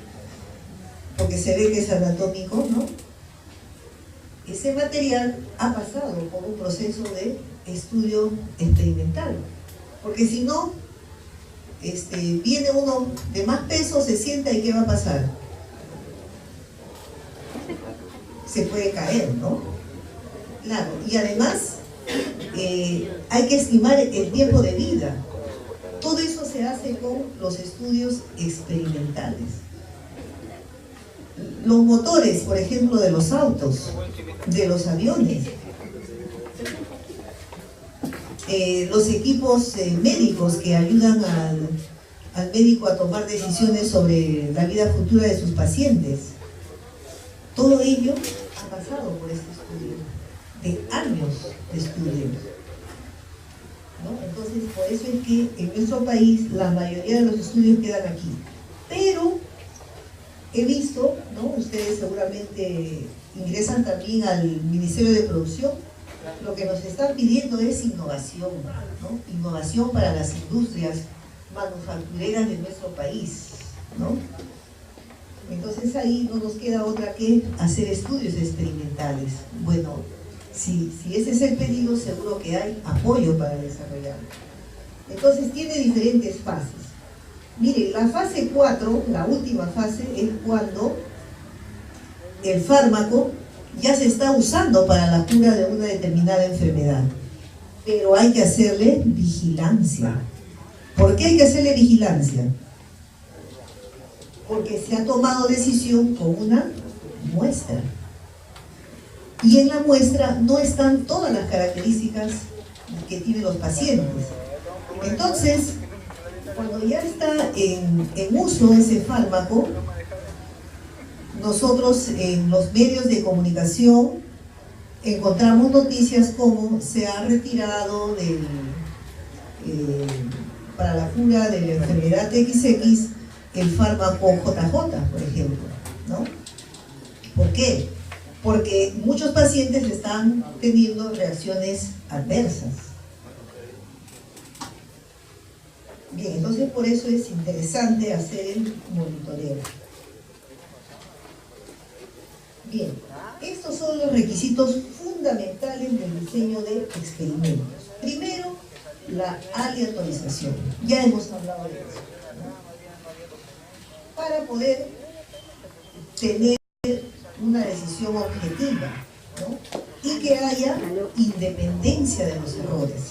porque se ve que es anatómico, ¿no? Ese material ha pasado por un proceso de estudio experimental. Porque si no, viene uno de más peso, se sienta y ¿qué va a pasar? Se puede caer, ¿no? Claro, y además hay que estimar el tiempo de vida. Todo eso se hace con los estudios experimentales. Los motores, por ejemplo, de los autos, de los aviones, los equipos médicos que ayudan al médico a tomar decisiones sobre la vida futura de sus pacientes. Todo ello ha pasado por este estudio, de años de estudios, ¿no? Entonces, por eso es que en nuestro país la mayoría de los estudios quedan aquí. Pero he visto, ¿no? Ustedes seguramente ingresan también al Ministerio de Producción. Lo que nos están pidiendo es innovación, ¿no? Innovación para las industrias manufactureras de nuestro país, ¿no? Entonces ahí no nos queda otra que hacer estudios experimentales. Bueno, si ese es el pedido, seguro que hay apoyo para desarrollarlo. Entonces tiene diferentes fases. Miren, la fase 4, la última fase, es cuando el fármaco ya se está usando para la cura de una determinada enfermedad. Pero hay que hacerle vigilancia. ¿Por qué hay que hacerle vigilancia? Porque se ha tomado decisión con una muestra. Y en la muestra no están todas las características que tienen los pacientes. Entonces, cuando ya está en uso ese fármaco, nosotros en los medios de comunicación encontramos noticias como se ha retirado para la cura de la enfermedad XX el fármaco JJ, por ejemplo, ¿no? ¿Por qué? Porque muchos pacientes están teniendo reacciones adversas. Bien, entonces por eso es interesante hacer el monitoreo. Bien, estos son los requisitos fundamentales del diseño de experimentos. Primero, la aleatorización. Ya hemos hablado de eso, ¿no? Para poder tener una decisión objetiva, ¿no? Y que haya independencia de los errores.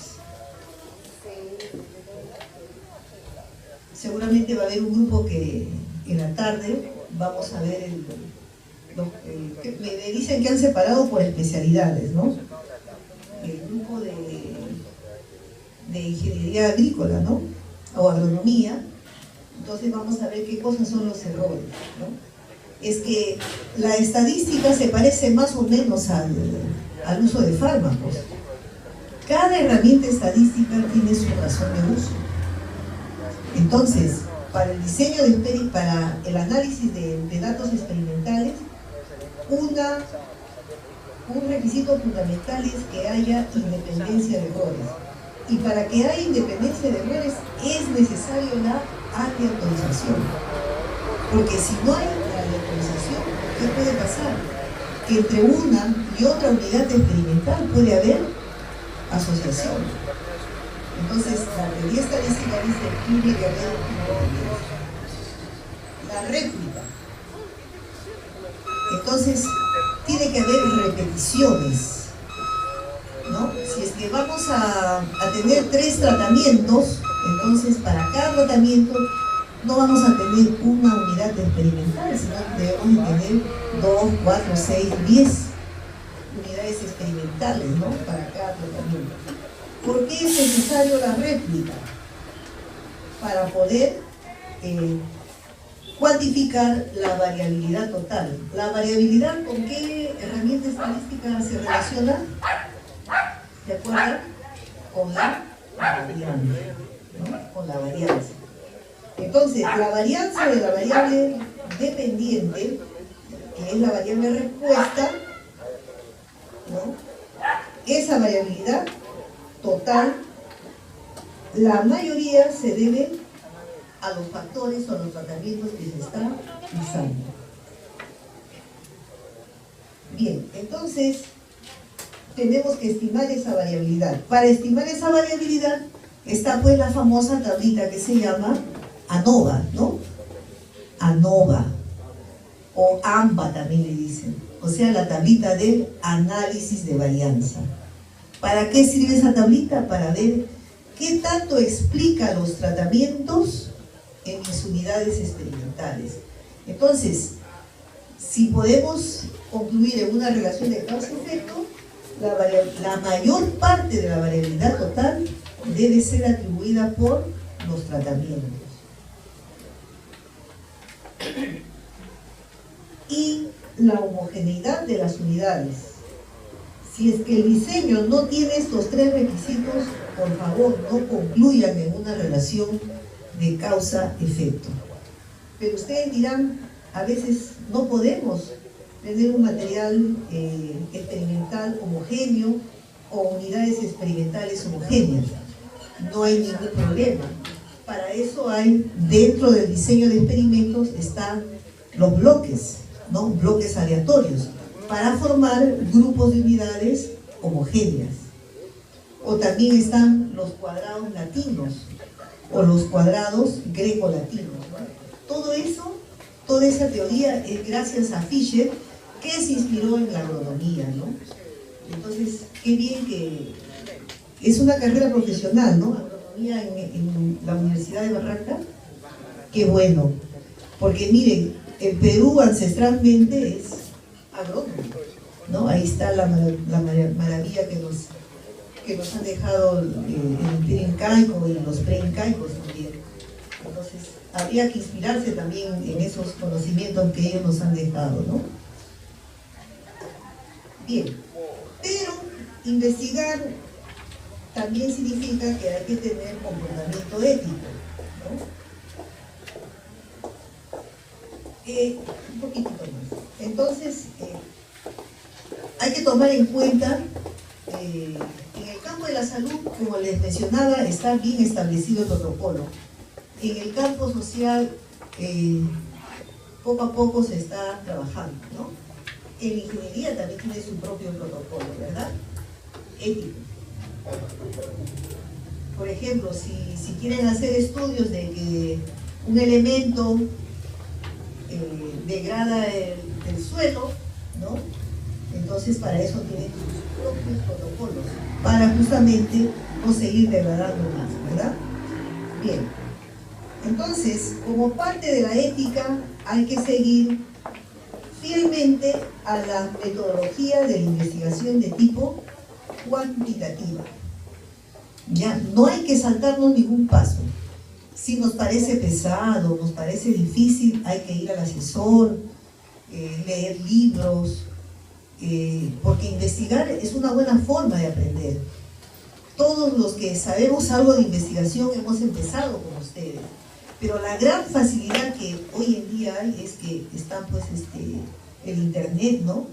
Seguramente va a haber un grupo que en la tarde vamos a ver me dicen que han separado por especialidades, ¿no? El grupo de ingeniería agrícola, ¿no? O agronomía. Entonces vamos a ver qué cosas son los errores, ¿no? Es que la estadística se parece más o menos al uso de fármacos. Cada herramienta estadística tiene su razón de uso. Entonces, para el diseño para el análisis de datos experimentales, un requisito fundamental es que haya independencia de errores. Y para que haya independencia de errores es necesario la aleatorización. Porque si no hay la aleatorización, ¿qué puede pasar? Que entre una y otra unidad experimental puede haber asociación. Entonces, la teoría estadística dice que tiene que haber la réplica. Entonces, tiene que haber repeticiones, ¿no? Si es que vamos a tener 3 tratamientos, entonces para cada tratamiento no vamos a tener una unidad experimental, sino que debemos tener 2, 4, 6, 10 unidades experimentales, ¿no? Para cada tratamiento. ¿Por qué es necesario la réplica? Para poder cuantificar la variabilidad total. ¿La variabilidad con qué herramienta estadística se relaciona? ¿De acuerdo? Con la varianza, ¿no? Con la varianza. Entonces, la varianza de la variable dependiente, que es la variable respuesta, ¿no? Esa variabilidad total, la mayoría se debe a los factores o a los tratamientos que se están usando. Bien, entonces tenemos que estimar esa variabilidad. Para estimar esa variabilidad está pues la famosa tablita que se llama ANOVA, ¿no? ANOVA o AMBA también le dicen, o sea, la tablita del análisis de varianza. ¿Para qué sirve esa tablita? Para ver qué tanto explica los tratamientos en mis unidades experimentales. Entonces, si podemos concluir en una relación de causa-efecto, la mayor parte de la variabilidad total debe ser atribuida por los tratamientos. Y la homogeneidad de las unidades. Si es que el diseño no tiene estos 3 requisitos, por favor, no concluyan en una relación de causa-efecto. Pero ustedes dirán, a veces no podemos tener un material experimental homogéneo o unidades experimentales homogéneas. No hay ningún problema. Para eso hay, dentro del diseño de experimentos, están los bloques, ¿no? Bloques aleatorios, para formar grupos de unidades homogéneas. O también están los cuadrados latinos o los cuadrados greco-latinos, ¿no? Todo eso, toda esa teoría es gracias a Fisher, que se inspiró en la agronomía, ¿no? Entonces, qué bien que es una carrera profesional, ¿no? Agronomía en la Universidad de Barranca, qué bueno, porque miren, el Perú ancestralmente es agrónomo, ¿no? Ahí está la maravilla que nos han dejado el imperio incaico y los pre-incaicos también. Entonces, habría que inspirarse también en esos conocimientos que ellos nos han dejado, ¿no? Bien, pero investigar también significa que hay que tener comportamiento ético, ¿no? Un poquitito más. Entonces, hay que tomar en cuenta, en el campo de la salud, como les mencionaba, está bien establecido el protocolo. En el campo social, poco a poco se está trabajando, ¿no? En la ingeniería también tiene su propio protocolo, ¿verdad? Ético. Por ejemplo, si quieren hacer estudios de que un elemento degrada el suelo, ¿no? Entonces para eso tienen sus propios protocolos, para justamente no seguir degradando más, ¿verdad? Bien, entonces como parte de la ética hay que seguir fielmente a la metodología de la investigación de tipo cuantitativa. Ya, no hay que saltarnos ningún paso. Si nos parece pesado, nos parece difícil, hay que ir al asesor, leer libros, porque investigar es una buena forma de aprender. Todos los que sabemos algo de investigación hemos empezado con ustedes, pero la gran facilidad que hoy en día hay es que está pues el internet, ¿no?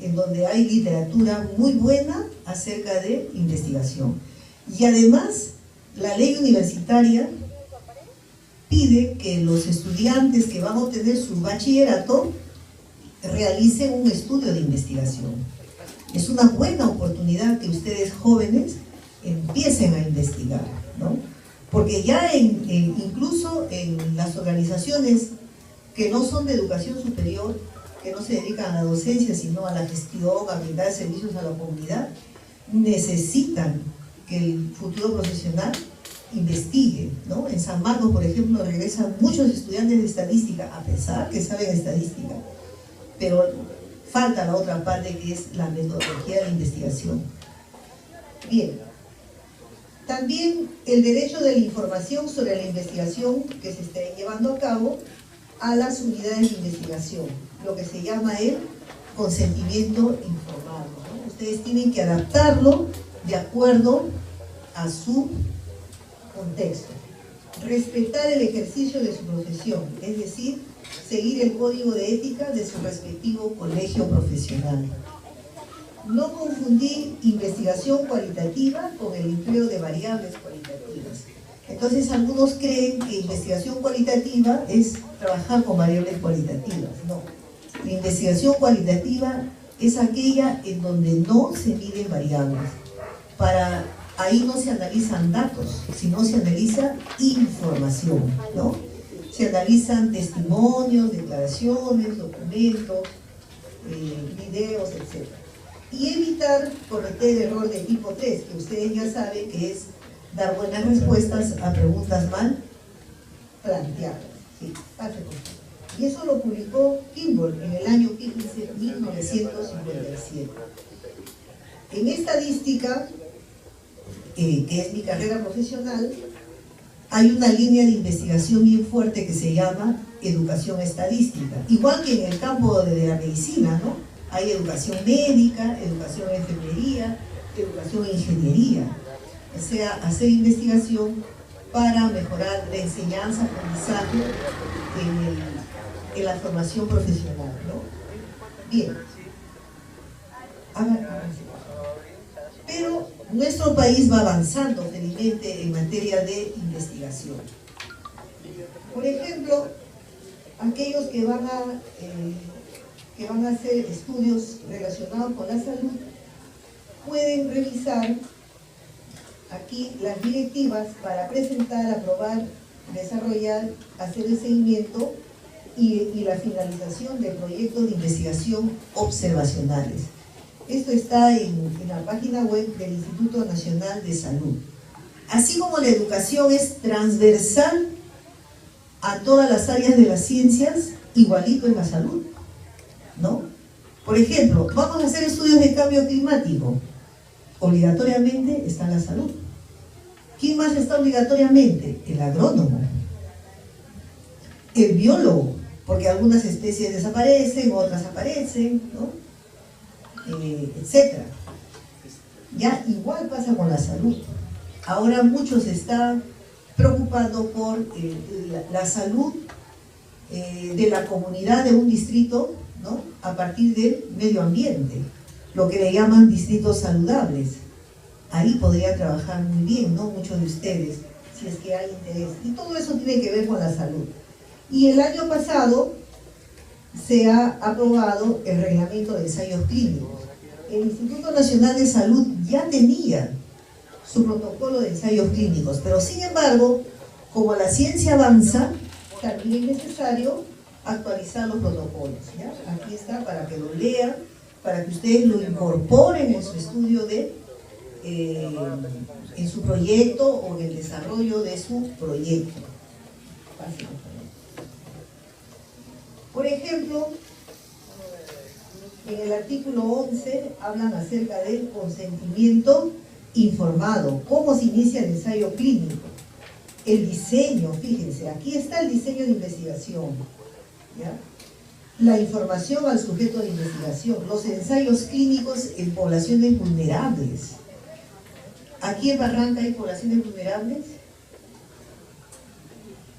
En donde hay literatura muy buena acerca de investigación. Y además, la ley universitaria pide que los estudiantes que van a obtener su bachillerato realicen un estudio de investigación. Es una buena oportunidad que ustedes jóvenes empiecen a investigar, ¿no? Porque ya incluso en las organizaciones que no son de educación superior, que no se dedican a la docencia, sino a la gestión, a brindar servicios a la comunidad, necesitan que el futuro profesional investigue, ¿no? En San Marcos, por ejemplo, regresan muchos estudiantes de estadística, a pesar que saben estadística, pero falta la otra parte, que es la metodología de la investigación. Bien, también el derecho de la información sobre la investigación que se esté llevando a cabo a las unidades de investigación, lo que se llama el consentimiento informado, ¿no? Ustedes tienen que adaptarlo de acuerdo a su contexto. Respetar el ejercicio de su profesión, es decir, seguir el código de ética de su respectivo colegio profesional. No confundir investigación cualitativa con el empleo de variables cualitativas. Entonces algunos creen que investigación cualitativa es trabajar con variables cualitativas. No, la investigación cualitativa es aquella en donde no se miden variables. Ahí no se analizan datos, sino se analiza información, ¿no? Se analizan testimonios, declaraciones, documentos, videos, etc. Y evitar cometer el error de tipo 3, que ustedes ya saben que es dar buenas respuestas a preguntas mal planteadas. Sí, y eso lo publicó Kimball en el año 1957. En estadística, que es mi carrera profesional, hay una línea de investigación bien fuerte que se llama educación estadística. Igual que en el campo de la medicina, ¿no? Hay educación médica, educación en enfermería, educación en ingeniería. O sea, hacer investigación para mejorar la enseñanza, aprendizaje en la formación profesional, ¿no? Bien. Pero nuestro país va avanzando felizmente en materia de investigación. Por ejemplo, aquellos que van a hacer estudios relacionados con la salud pueden revisar aquí las directivas para presentar, aprobar, desarrollar, hacer el seguimiento y la finalización de proyectos de investigación observacionales. Esto está en la página web del Instituto Nacional de Salud. Así como la educación es transversal a todas las áreas de las ciencias, igualito en la salud, ¿no? Por ejemplo, vamos a hacer estudios de cambio climático. Obligatoriamente está la salud. ¿Quién más está obligatoriamente? El agrónomo, el biólogo, porque algunas especies desaparecen, otras aparecen, ¿no? Etcétera. Ya igual pasa con la salud. Ahora muchos se están preocupando por la salud de la comunidad de un distrito, ¿no? A partir del medio ambiente, lo que le llaman distritos saludables. Ahí podría trabajar muy bien, ¿no? Muchos de ustedes, si es que hay interés. Y todo eso tiene que ver con la salud. Y el año pasado se ha aprobado el reglamento de ensayos clínicos. El Instituto Nacional de Salud ya tenía su protocolo de ensayos clínicos, pero sin embargo, como la ciencia avanza, también es necesario actualizar los protocolos, ¿ya? Aquí está para que lo lean, para que ustedes lo incorporen en su estudio en su proyecto o en el desarrollo de su proyecto. Por ejemplo, en el artículo 11 hablan acerca del consentimiento informado, cómo se inicia el ensayo clínico, el diseño, fíjense, aquí está el diseño de investigación, ¿ya? La información al sujeto de investigación, los ensayos clínicos en poblaciones vulnerables. ¿Aquí en Barranca hay poblaciones vulnerables?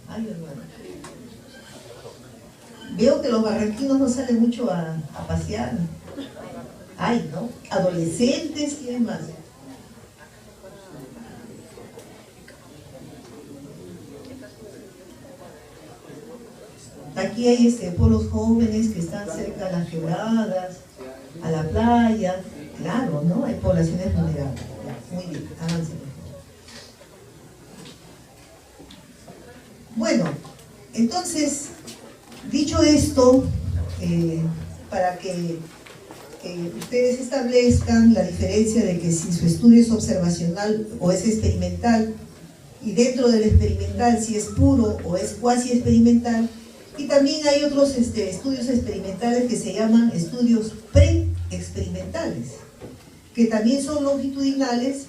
Ay, hermano. Veo que los barranquinos no salen mucho a pasear. Ay, ¿no? Adolescentes, ¿quién más? Aquí hay pueblos jóvenes que están cerca a las quebradas, a la playa. Claro, ¿no? Hay poblaciones vulnerables. Muy bien, avance por favor. Bueno, entonces, dicho esto, para que ustedes establezcan la diferencia de que si su estudio es observacional o es experimental, y dentro del experimental si es puro o es cuasi experimental, y también hay otros estudios experimentales que se llaman estudios pre-experimentales, que también son longitudinales,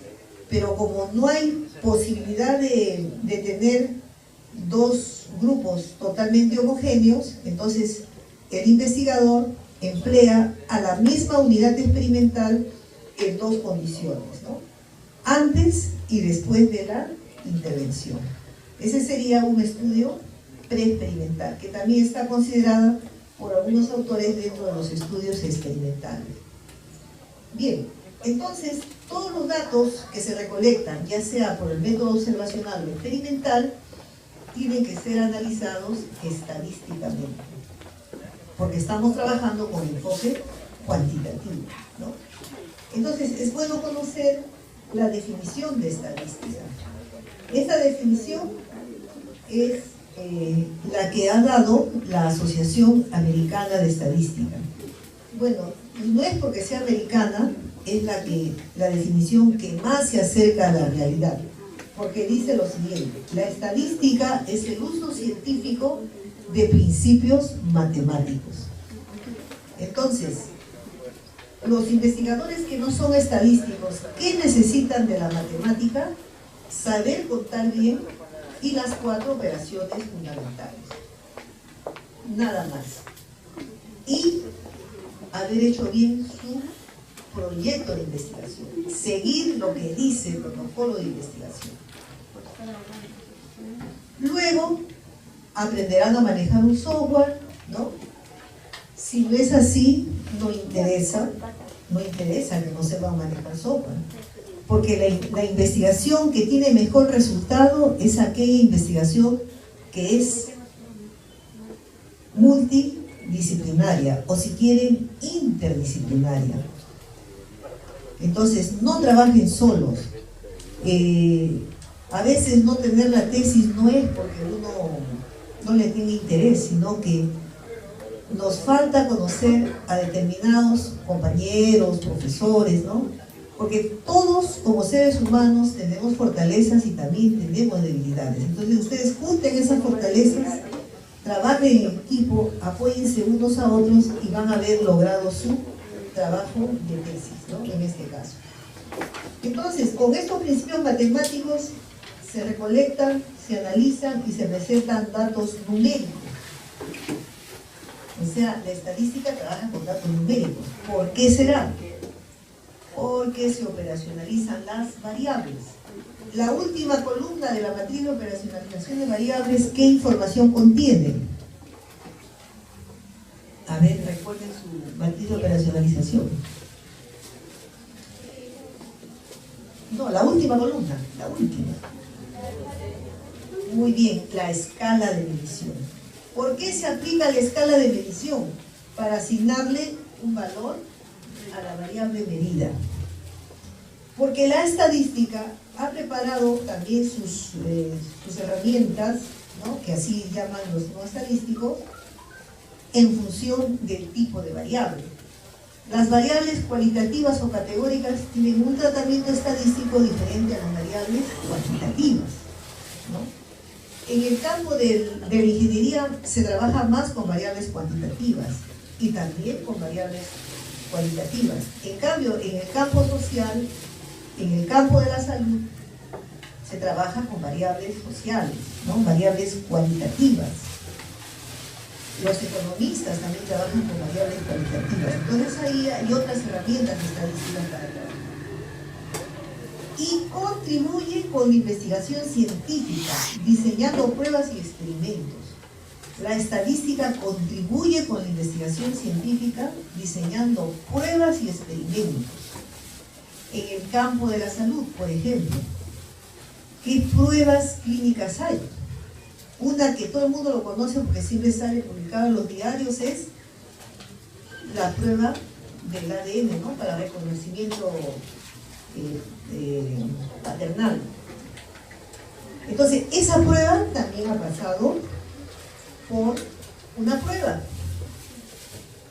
pero como no hay posibilidad de tener dos grupos totalmente homogéneos, entonces el investigador emplea a la misma unidad experimental en dos condiciones, ¿no? Antes y después de la intervención. Ese sería un estudio preexperimental, que también está considerado por algunos autores dentro de los estudios experimentales. Bien, entonces todos los datos que se recolectan, ya sea por el método observacional o experimental, tienen que ser analizados estadísticamente, porque estamos trabajando con enfoque cuantitativo, ¿no? Entonces es bueno conocer la definición de estadística. Esta definición es la que ha dado la Asociación Americana de Estadística. Bueno, no es porque sea americana, es la definición que más se acerca a la realidad, porque dice lo siguiente: la estadística es el uso científico de principios matemáticos. Entonces, los investigadores que no son estadísticos, ¿qué necesitan de la matemática? Saber contar bien y las 4 operaciones fundamentales. Nada más. Y haber hecho bien su proyecto de investigación. Seguir lo que dice el protocolo de investigación. Luego, aprenderán a manejar un software, ¿no? Si no es así, no interesa que no sepan manejar software. Porque la investigación que tiene mejor resultado es aquella investigación que es multidisciplinaria, o si quieren, interdisciplinaria. Entonces, no trabajen solos. A veces no tener la tesis no es porque uno no le tiene interés, sino que nos falta conocer a determinados compañeros, profesores, ¿no? Porque todos como seres humanos tenemos fortalezas y también tenemos debilidades. Entonces ustedes junten esas fortalezas, trabajen en equipo, apóyense unos a otros y van a haber logrado su trabajo de tesis, ¿no? En este caso. Entonces, con estos principios matemáticos se recolectan, se analizan y se presentan datos numéricos. O sea, la estadística trabaja con datos numéricos. ¿Por qué será? Porque se operacionalizan las variables. La última columna de la matriz de operacionalización de variables, ¿qué información contiene? A ver, recuerden su matriz de operacionalización. No, la última columna, la última. Muy bien, la escala de medición. ¿Por qué se aplica la escala de medición? Para asignarle un valor a la variable medida. Porque la estadística ha preparado también sus herramientas, ¿no? Que así llaman los no estadísticos, en función del tipo de variable. Las variables cualitativas o categóricas tienen un tratamiento estadístico diferente a las variables cuantitativas, ¿no? En el campo de la ingeniería se trabaja más con variables cuantitativas y también con variables cualitativas. En cambio, en el campo social, en el campo de la salud, se trabaja con variables sociales, ¿no? Variables cualitativas. Los economistas también trabajan con variables cualitativas. Entonces ahí hay otras herramientas estadísticas para trabajar. Y contribuye con la investigación científica, diseñando pruebas y experimentos. La estadística contribuye con la investigación científica, diseñando pruebas y experimentos. En el campo de la salud, por ejemplo, ¿qué pruebas clínicas hay? Una que todo el mundo lo conoce porque siempre sale publicado en los diarios es la prueba del ADN, ¿no? Para reconocimiento paternal. Entonces, esa prueba también ha pasado por una prueba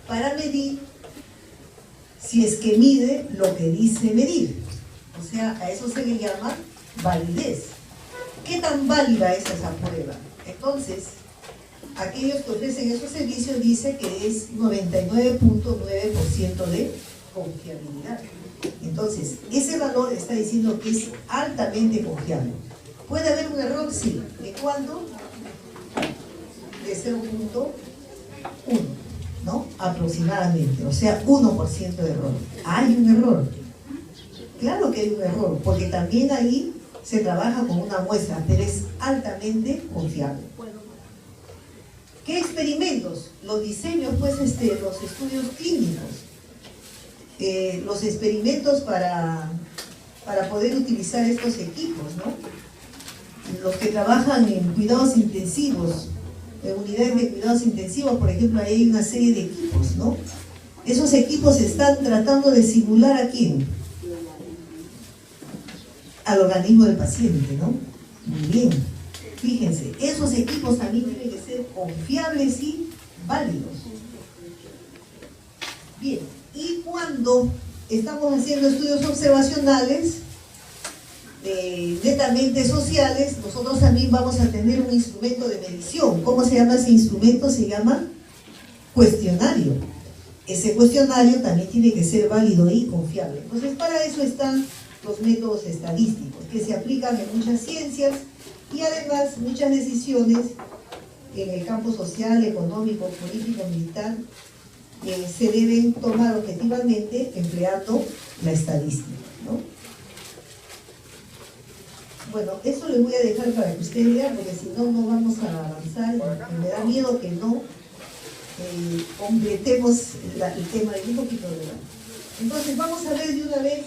para medir si es que mide lo que dice medir. O sea, a eso se le llama validez. ¿Qué tan válida es esa prueba? Entonces, aquellos que ofrecen esos servicios dicen que es 99.9% de confiabilidad. Entonces, ese valor está diciendo que es altamente confiable. ¿Puede haber un error? Sí. ¿De cuánto? De 0.1, ¿no? Aproximadamente. O sea, 1% de error. ¿Hay un error? Claro que hay un error, porque también ahí se trabaja con una muestra, pero es altamente confiable. ¿Qué experimentos? Los diseños, pues, los estudios clínicos. Los experimentos para poder utilizar estos equipos, ¿no? Los que trabajan en cuidados intensivos, en unidades de cuidados intensivos, por ejemplo, ahí hay una serie de equipos, ¿no? Esos equipos están tratando de simular ¿a quién? Al organismo del paciente, ¿no? Muy bien. Fíjense, esos equipos también tienen que ser confiables y válidos. Bien, y cuando estamos haciendo estudios observacionales, netamente sociales, nosotros también vamos a tener un instrumento de medición. ¿Cómo se llama ese instrumento? Se llama cuestionario. Ese cuestionario también tiene que ser válido y confiable. Entonces, para eso están los métodos estadísticos, que se aplican en muchas ciencias y además muchas decisiones en el campo social, económico, político, militar, se deben tomar objetivamente empleando la estadística, ¿no? Bueno, eso les voy a dejar para que ustedes vean, porque si no, no vamos a avanzar y me da miedo que no completemos el tema de un poquito de verdad. Entonces, vamos a ver de una vez,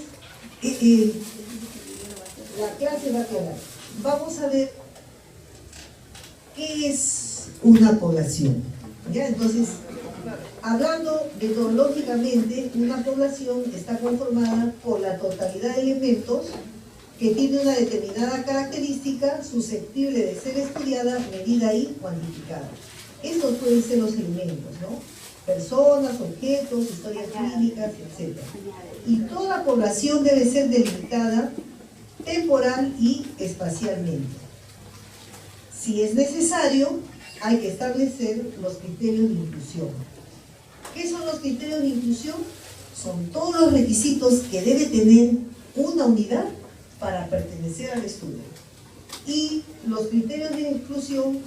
la clase va a quedar. Vamos a ver qué es una población. ¿Ya? Entonces, hablando metodológicamente, una población está conformada por la totalidad de elementos que tiene una determinada característica susceptible de ser estudiada, medida y cuantificada. Estos pueden ser los elementos, ¿no? Personas, objetos, historias clínicas, etc. Y toda población debe ser delimitada temporal y espacialmente. Si es necesario, hay que establecer los criterios de inclusión. ¿Qué son los criterios de inclusión? Son todos los requisitos que debe tener una unidad para pertenecer al estudio. Y los criterios de inclusión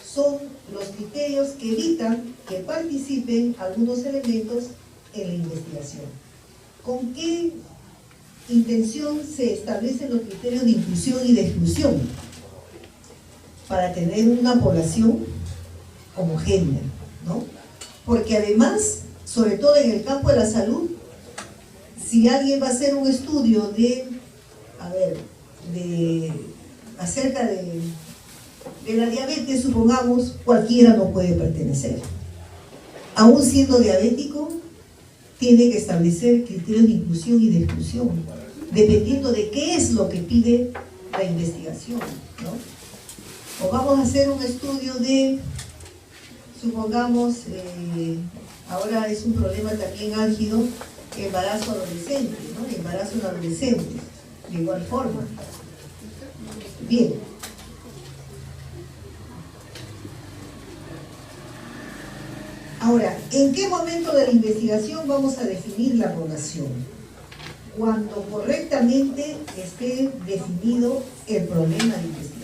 son los criterios que evitan que participen algunos elementos en la investigación. ¿Con qué intención se establecen los criterios de inclusión y de exclusión? Para tener una población homogénea, ¿no? Porque además, sobre todo en el campo de la salud, si alguien va a hacer un estudio acerca de la diabetes, supongamos, cualquiera no puede pertenecer. Aún siendo diabético, tiene que establecer criterios de inclusión y de exclusión, dependiendo de qué es lo que pide la investigación, ¿no? O vamos a hacer un estudio de, supongamos, ahora es un problema también álgido, embarazo adolescente, ¿no? Embarazo en adolescentes, de igual forma. Bien. Ahora, ¿en qué momento de la investigación vamos a definir la población? Cuando correctamente esté definido el problema de investigación.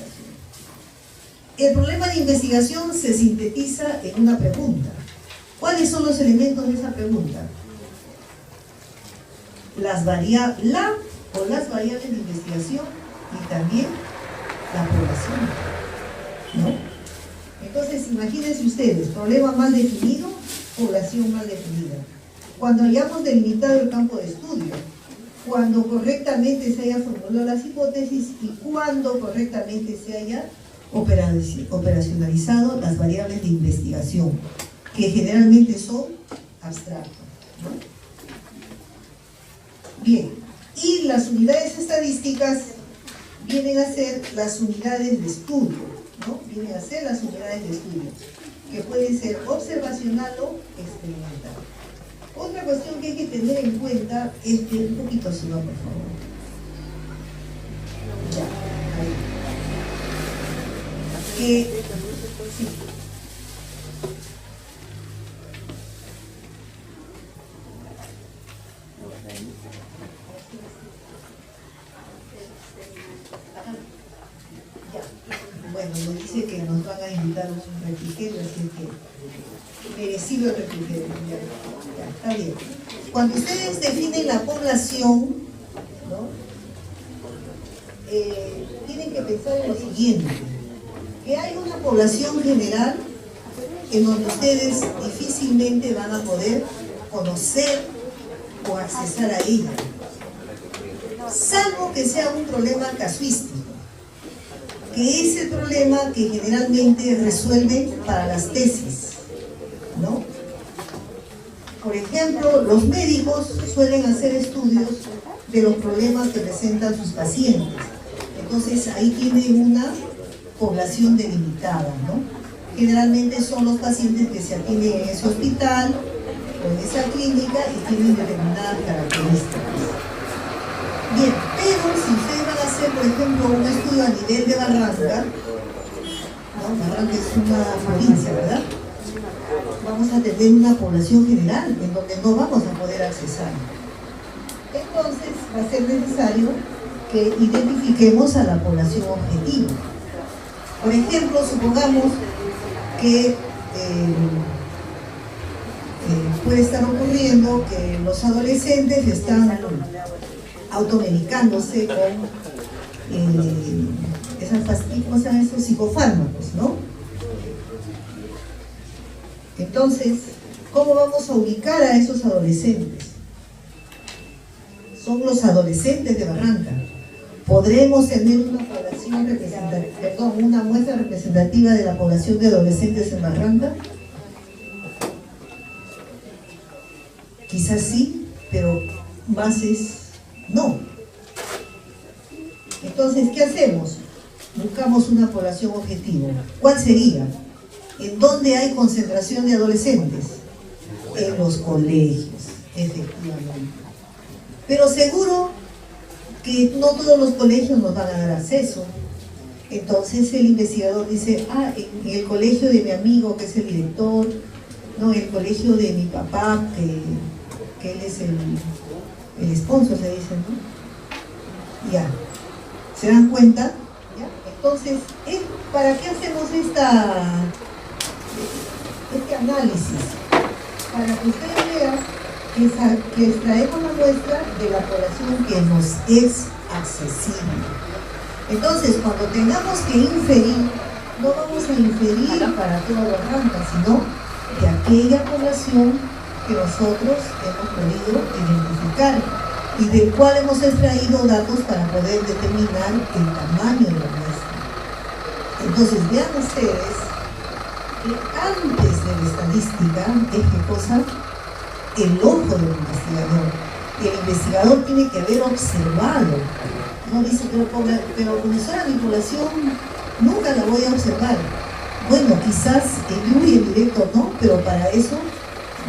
El problema de investigación se sintetiza en una pregunta. ¿Cuáles son los elementos de esa pregunta? Las variables de investigación y también la población, ¿no? Entonces, imagínense ustedes, problema mal definido, población mal definida. Cuando hayamos delimitado el campo de estudio, cuando correctamente se haya formulado las hipótesis y cuando correctamente se haya operacionalizado las variables de investigación, que generalmente son abstractas, ¿no? Bien, Y las unidades estadísticas vienen a ser las unidades de estudio, ¿no? Vienen a ser las unidades de estudio, que pueden ser observacional o experimental. Otra cuestión que hay que tener en cuenta es que, un poquito si va, por favor. Ya, ahí. Que, sí. Bueno, nos dice que nos van a invitar un refrigerio, así que merecido el refrigerio. Ya, está bien. Cuando ustedes definen la población, ¿no? Tienen que pensar en lo siguiente, que hay una población general en donde ustedes difícilmente van a poder conocer o accesar a ella, salvo que sea un problema casuístico, que es el problema que generalmente resuelven para las tesis, ¿no? Por ejemplo, los médicos suelen hacer estudios de los problemas que presentan sus pacientes. Entonces ahí tienen una población delimitada, ¿no? Generalmente son los pacientes que se atienden en ese hospital o en esa clínica y tienen determinadas características. Bien, pero si ustedes van a hacer, por ejemplo, un estudio a nivel de Barranca, ¿no? Barranca es una provincia, ¿verdad? Vamos a tener una población general en donde no vamos a poder accesar. Entonces va a ser necesario que identifiquemos a la población objetivo. Por ejemplo, supongamos que puede estar ocurriendo que los adolescentes están automedicándose con ¿cómo se llaman estos psicofármacos, no? Entonces, ¿cómo vamos a ubicar a esos adolescentes? Son los adolescentes de Barranca. ¿Podremos tener una población representativa, una muestra representativa de la población de adolescentes en Barranca? Quizás sí, pero bases no. Entonces, ¿qué hacemos? Buscamos una población objetivo. ¿Cuál sería? ¿En dónde hay concentración de adolescentes? En los colegios, efectivamente. Pero seguro que no todos los colegios nos van a dar acceso. Entonces el investigador dice, en el colegio de mi amigo que es el director, no, en el colegio de mi papá, que él es el sponsor, se dice, ¿no? Ya. ¿Se dan cuenta? ¿Ya? Entonces, ¿para qué hacemos este análisis? Para que ustedes vean que extraemos la muestra de la población que nos es accesible. Entonces, cuando tengamos que inferir, no vamos a inferir para toda Barranca, sino de aquella población que nosotros hemos podido identificar y del cual hemos extraído datos para poder determinar el tamaño de la muestra. Entonces, vean ustedes que antes de la estadística es ¿qué cosa? El ojo del investigador. El investigador tiene que haber observado. No dice, pero profesora, mi población nunca la voy a observar. Bueno, quizás en vivo y en directo no, pero para eso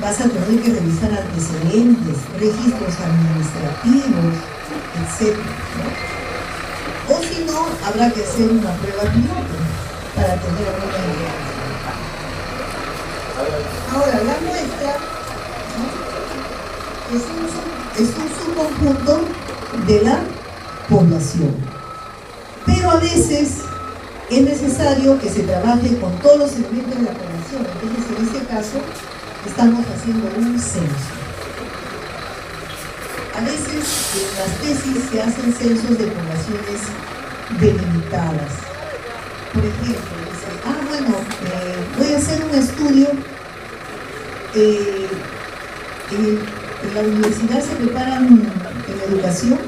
vas a tener que revisar antecedentes, registros administrativos, etc., ¿no? O si no, habrá que hacer una prueba piloto para tener alguna información. Ahora, la muestra, ¿no? es un subconjunto de la población. Pero a veces es necesario que se trabaje con todos los elementos de la población. Entonces, en este caso, estamos haciendo un censo. A veces en las tesis se hacen censos de poblaciones delimitadas. Por ejemplo, dicen, voy a hacer un estudio, en la universidad se preparan en educación,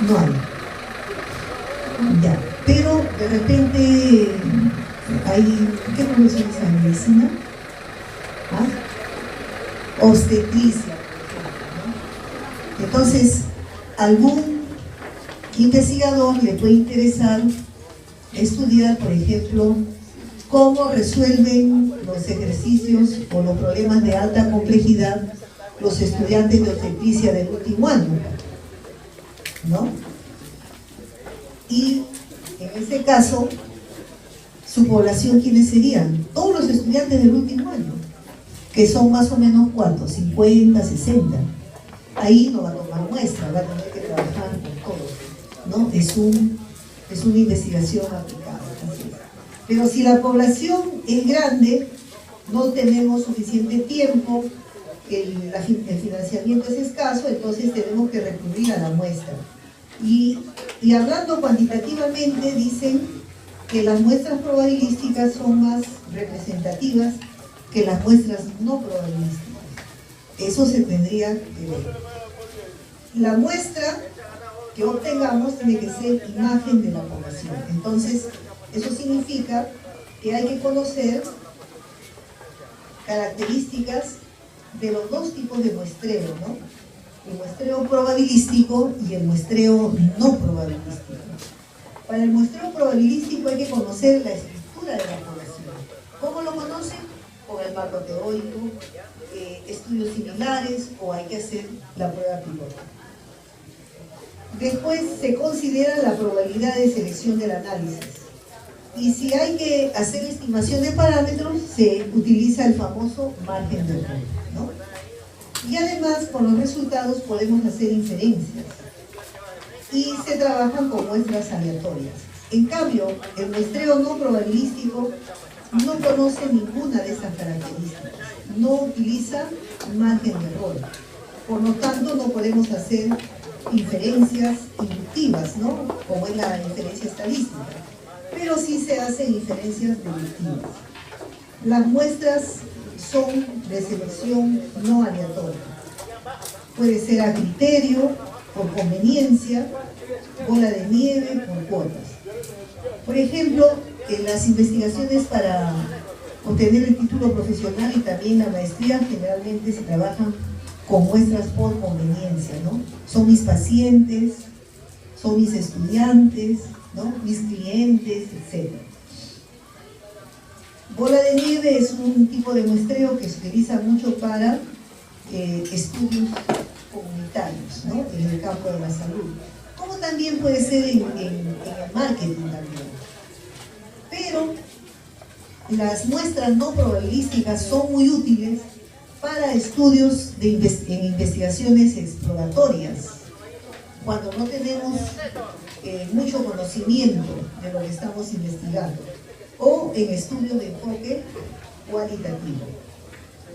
no hay. Ya, pero de repente hay, ¿qué profesiones hay? ¿Medicina? Obstetricia, ¿no? Entonces, algún investigador le puede interesar estudiar, por ejemplo, cómo resuelven los ejercicios o los problemas de alta complejidad los estudiantes de obstetricia del último año, ¿no? Y en ese caso, su población, ¿quiénes serían? Todos los estudiantes del último año, que son más o menos, ¿cuántos? 50, 60. Ahí no va a tomar muestra, va a tener que trabajar con todos, ¿no? Es una investigación aplicada. Pero si la población es grande, no tenemos suficiente tiempo, el financiamiento es escaso, entonces tenemos que recurrir a la muestra. Y hablando cuantitativamente, dicen que las muestras probabilísticas son más representativas que las muestras no probabilísticas. Eso se tendría que ver. La muestra que obtengamos tiene que ser imagen de la población. Entonces, eso significa que hay que conocer características de los dos tipos de muestreo, ¿no? El muestreo probabilístico y el muestreo no probabilístico. Para el muestreo probabilístico hay que conocer la estructura de la población. ¿Cómo lo conocen? Con el marco teórico, estudios similares, o hay que hacer la prueba piloto. Después se considera la probabilidad de selección del análisis. Y si hay que hacer estimación de parámetros, se utiliza el famoso margen de error, ¿no? Y además, con los resultados podemos hacer inferencias. Y se trabajan con muestras aleatorias. En cambio, el muestreo no probabilístico no conoce ninguna de esas características. No utiliza margen de error. Por lo tanto, no podemos hacer inferencias inductivas, ¿no? Como es la inferencia estadística. Pero sí se hacen inferencias deductivas. Las muestras son de selección no aleatoria. Puede ser a criterio, por conveniencia, bola de nieve, por cuotas. Por ejemplo, en las investigaciones para obtener el título profesional y también la maestría, generalmente se trabajan con muestras por conveniencia, ¿no? Son mis pacientes, son mis estudiantes, ¿no? Mis clientes, etc. Bola de nieve es un tipo de muestreo que se utiliza mucho para estudios comunitarios, ¿no? En el campo de la salud, como también puede ser en el marketing también. Pero las muestras no probabilísticas son muy útiles para estudios en investigaciones exploratorias, cuando no tenemos mucho conocimiento de lo que estamos investigando, o en estudios de enfoque cualitativo.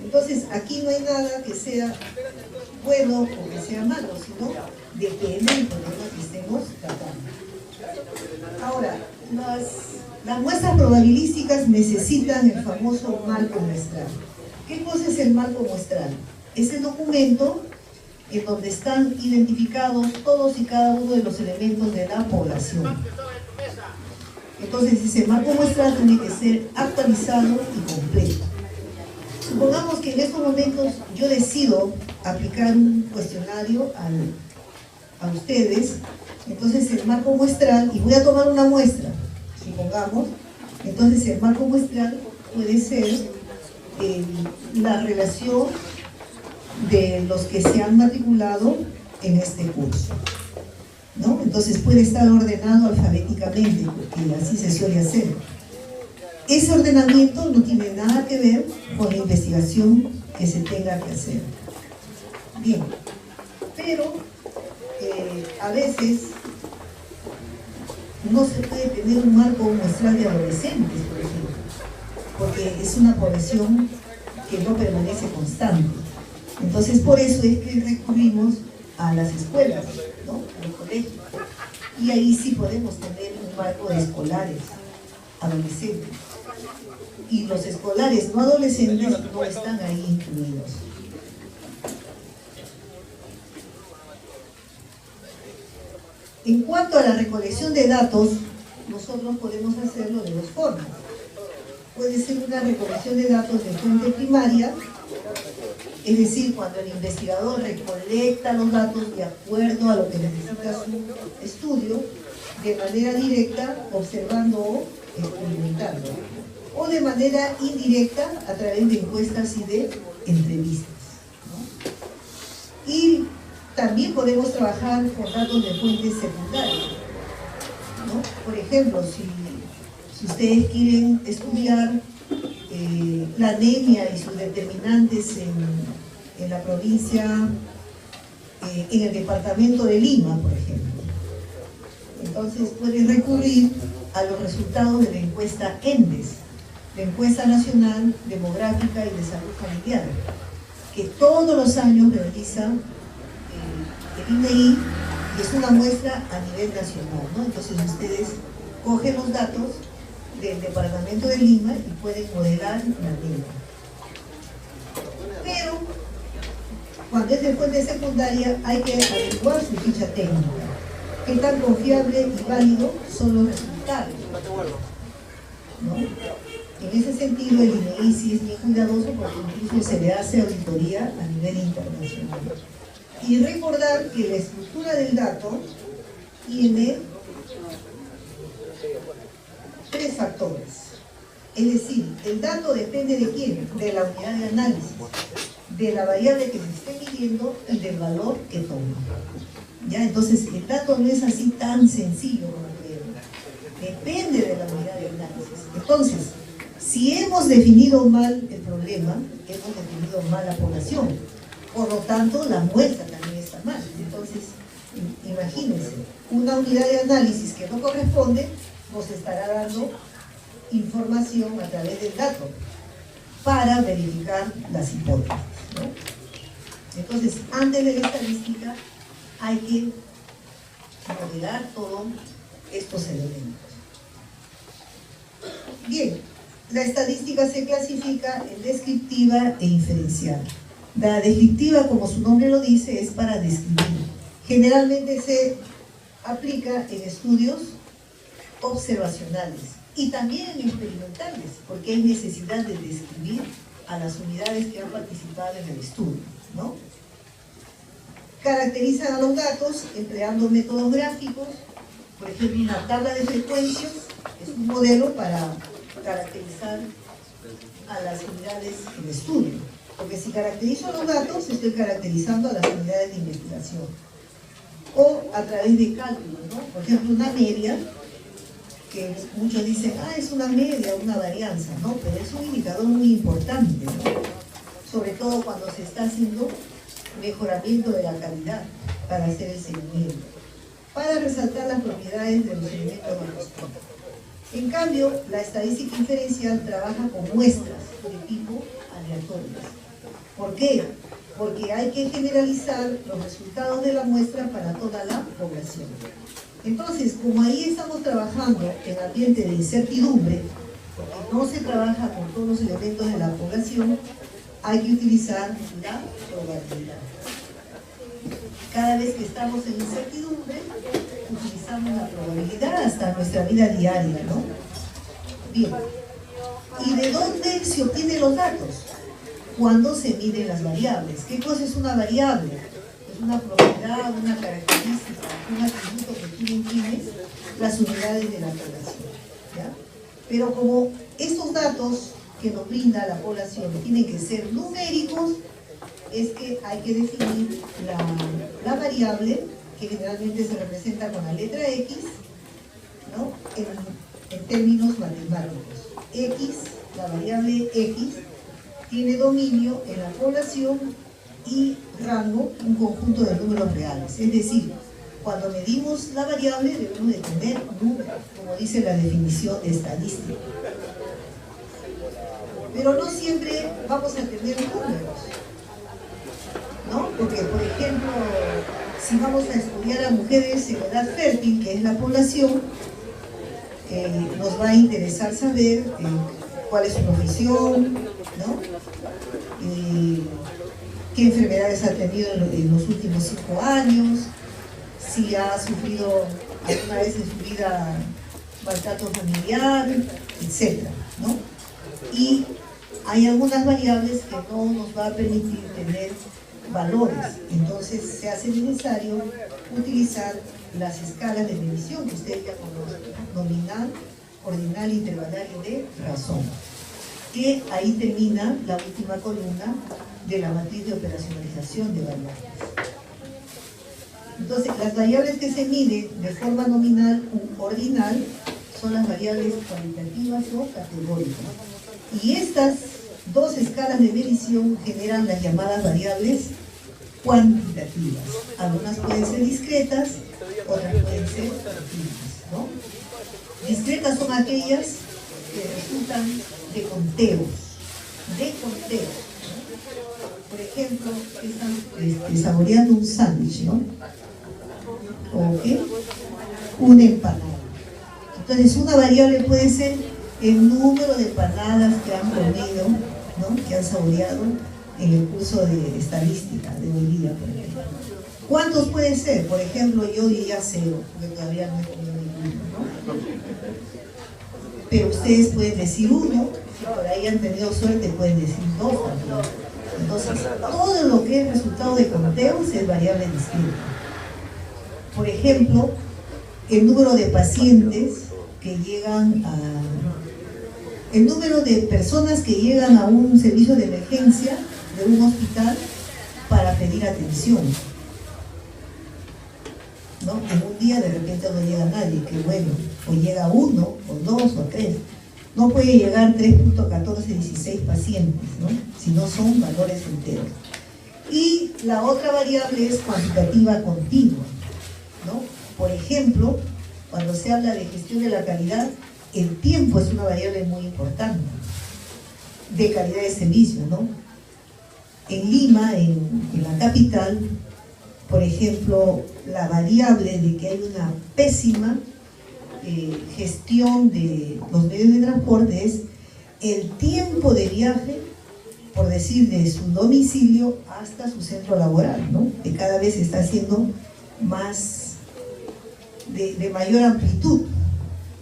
Entonces, aquí no hay nada que sea bueno o que sea malo, sino depende del problema que estemos tratando. Ahora, las muestras probabilísticas necesitan el famoso marco muestral. ¿Qué cosa es el marco muestral? Es el documento en donde están identificados todos y cada uno de los elementos de la población. Entonces, ese marco muestral tiene que ser actualizado y completo. Supongamos que en estos momentos yo decido aplicar un cuestionario a ustedes, entonces el marco muestral, y voy a tomar una muestra, supongamos, entonces el marco muestral puede ser la relación de los que se han matriculado en este curso, ¿no? Entonces puede estar ordenado alfabéticamente, porque así se suele hacer. Ese ordenamiento no tiene nada que ver con la investigación que se tenga que hacer. Bien, pero a veces no se puede tener un marco muestral de adolescentes, por ejemplo, porque es una población que no permanece constante. Entonces, por eso es que recurrimos a las escuelas, ¿no? A los colegios. Y ahí sí podemos tener un marco de escolares, adolescentes. Y los escolares no adolescentes no están ahí incluidos. En cuanto a la recolección de datos, nosotros podemos hacerlo de dos formas. Puede ser una recolección de datos de fuente primaria Es decir, cuando el investigador recolecta los datos de acuerdo a lo que necesita su estudio, de manera directa, observando o experimentando, o de manera indirecta, a través de encuestas y de entrevistas, ¿no? Y también podemos trabajar con datos de fuentes secundarias, ¿no? Por ejemplo, si ustedes quieren estudiar la anemia y sus determinantes en la provincia, en el departamento de Lima, por ejemplo, entonces pueden recurrir a los resultados de la encuesta ENDES, la Encuesta Nacional Demográfica y de Salud Familiar, que todos los años realiza el INEI, y es una muestra a nivel nacional, ¿no? Entonces ustedes cogen los datos del departamento de Lima y pueden modelar la anemia. Pero cuando es de fuente secundaria hay que averiguar su ficha técnica, qué tan confiable y válido son los resultados, ¿no? En ese sentido, el INEI sí es bien cuidadoso porque incluso se le hace auditoría a nivel internacional. Y recordar que la estructura del dato tiene 3 factores. Es decir, el dato depende de quién, de la unidad de análisis, de la variable que se esté midiendo y del valor que toma. ¿Ya? Entonces, el dato no es así tan sencillo como creemos. Depende de la unidad de análisis. Entonces, si hemos definido mal el problema, hemos definido mal la población. Por lo tanto, la muestra también está mal. Entonces, imagínense, una unidad de análisis que no corresponde nos estará dando información a través del dato para verificar las hipótesis, ¿no? Entonces, antes de la estadística hay que modelar todos estos elementos. Bien, la estadística se clasifica en descriptiva e inferencial. La descriptiva, como su nombre lo dice, es para describir. Generalmente se aplica en estudios observacionales y también en experimentales, porque hay necesidad de describir a las unidades que han participado en el estudio, ¿no? Caracterizan a los datos empleando métodos gráficos, por ejemplo, una tabla de frecuencias es un modelo para caracterizar a las unidades en estudio, porque si caracterizo los datos, estoy caracterizando a las unidades de investigación, o a través de cálculos, ¿no? Por ejemplo, una media, que muchos dicen, es una media, una varianza, ¿no? Pero es un indicador muy importante, ¿no? Sobre todo cuando se está haciendo mejoramiento de la calidad para hacer el seguimiento, para resaltar las propiedades de los elementos de los datos. En cambio, la estadística inferencial trabaja con muestras de tipo aleatorias. ¿Por qué? Porque hay que generalizar los resultados de la muestra para toda la población. Entonces, como ahí estamos trabajando en ambiente de incertidumbre, porque no se trabaja con todos los elementos de la población, hay que utilizar la probabilidad. Cada vez que estamos en incertidumbre, utilizamos la probabilidad hasta nuestra vida diaria, ¿no? Bien. ¿Y de dónde se obtienen los datos? Cuando se miden las variables. ¿Qué cosa es una variable? Es una propiedad, una característica, un atributo que tú imprimes las unidades de la población, ¿ya? Pero como estos datos que nos brinda la población tienen que ser numéricos, es que hay que definir la variable, que generalmente se representa con la letra X, ¿no? En términos matemáticos. X, la variable X, tiene dominio en la población y rango, un conjunto de números reales. Es decir, cuando medimos la variable debemos de tener números, como dice la definición de estadística. Pero no siempre vamos a tener números, ¿no? Porque, por ejemplo, si vamos a estudiar a mujeres en edad fértil, que es la población, nos va a interesar saber cuál es su profesión, ¿no? Qué enfermedades ha tenido en los últimos 5 años, si ha sufrido alguna vez en su vida maltrato familiar, etc., ¿no? Y hay algunas variables que no nos va a permitir tener valores. Entonces se hace necesario utilizar las escalas de medición que ustedes ya conocen, ¿no? Nominal, ordinal, intervalario de razón. Que ahí termina la última columna de la matriz de operacionalización de variables. Entonces, las variables que se miden de forma nominal u ordinal son las variables cualitativas o categóricas. Y estas dos escalas de medición generan las llamadas variables cuantitativas. Algunas pueden ser discretas, otras pueden ser continuas, ¿no? Discretas son aquellas que resultan de conteos, ¿no? Por ejemplo, están saboreando un sándwich, ¿no? O una empanada. Entonces, una variable puede ser el número de empanadas que han comido, ¿no? Que han saboreado en el curso de estadística de hoy día, por ejemplo. ¿Cuántos puede ser? Por ejemplo, yo diría 0, porque todavía no he comido ninguno, ¿no? Pero ustedes pueden decir 1, si por ahí han tenido suerte pueden decir 2 también. Entonces, todo lo que es resultado de conteos es variable discreta. Por ejemplo, el número de pacientes que llegan a... el número de personas que llegan a un servicio de emergencia de un hospital para pedir atención, ¿no? En un día de repente no llega nadie, que bueno, o llega 1, o 2, o 3. No puede llegar 3.1416 pacientes, ¿no? Si no son valores enteros. Y la otra variable es cuantitativa continua, ¿no? Por ejemplo, cuando se habla de gestión de la calidad, el tiempo es una variable muy importante de calidad de servicio, ¿no? En Lima, en la capital, por ejemplo, la variable de que hay una pésima gestión de los medios de transporte es el tiempo de viaje, por decir, de su domicilio hasta su centro laboral, ¿no? Que cada vez está haciendo más de mayor amplitud,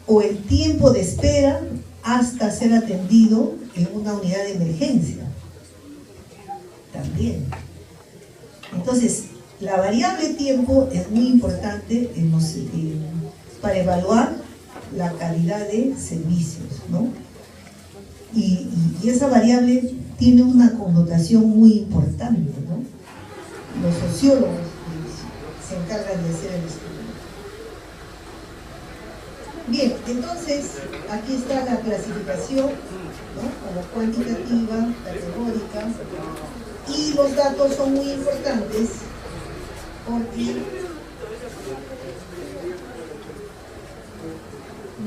o el tiempo de espera hasta ser atendido en una unidad de emergencia también. Entonces, la variable tiempo es muy importante para evaluar la calidad de servicios, ¿no? Y esa variable tiene una connotación muy importante, ¿no? Los sociólogos se encargan de hacer el estudio. Bien, entonces, aquí está la clasificación, ¿no? Como cuantitativa, categórica, y los datos son muy importantes porque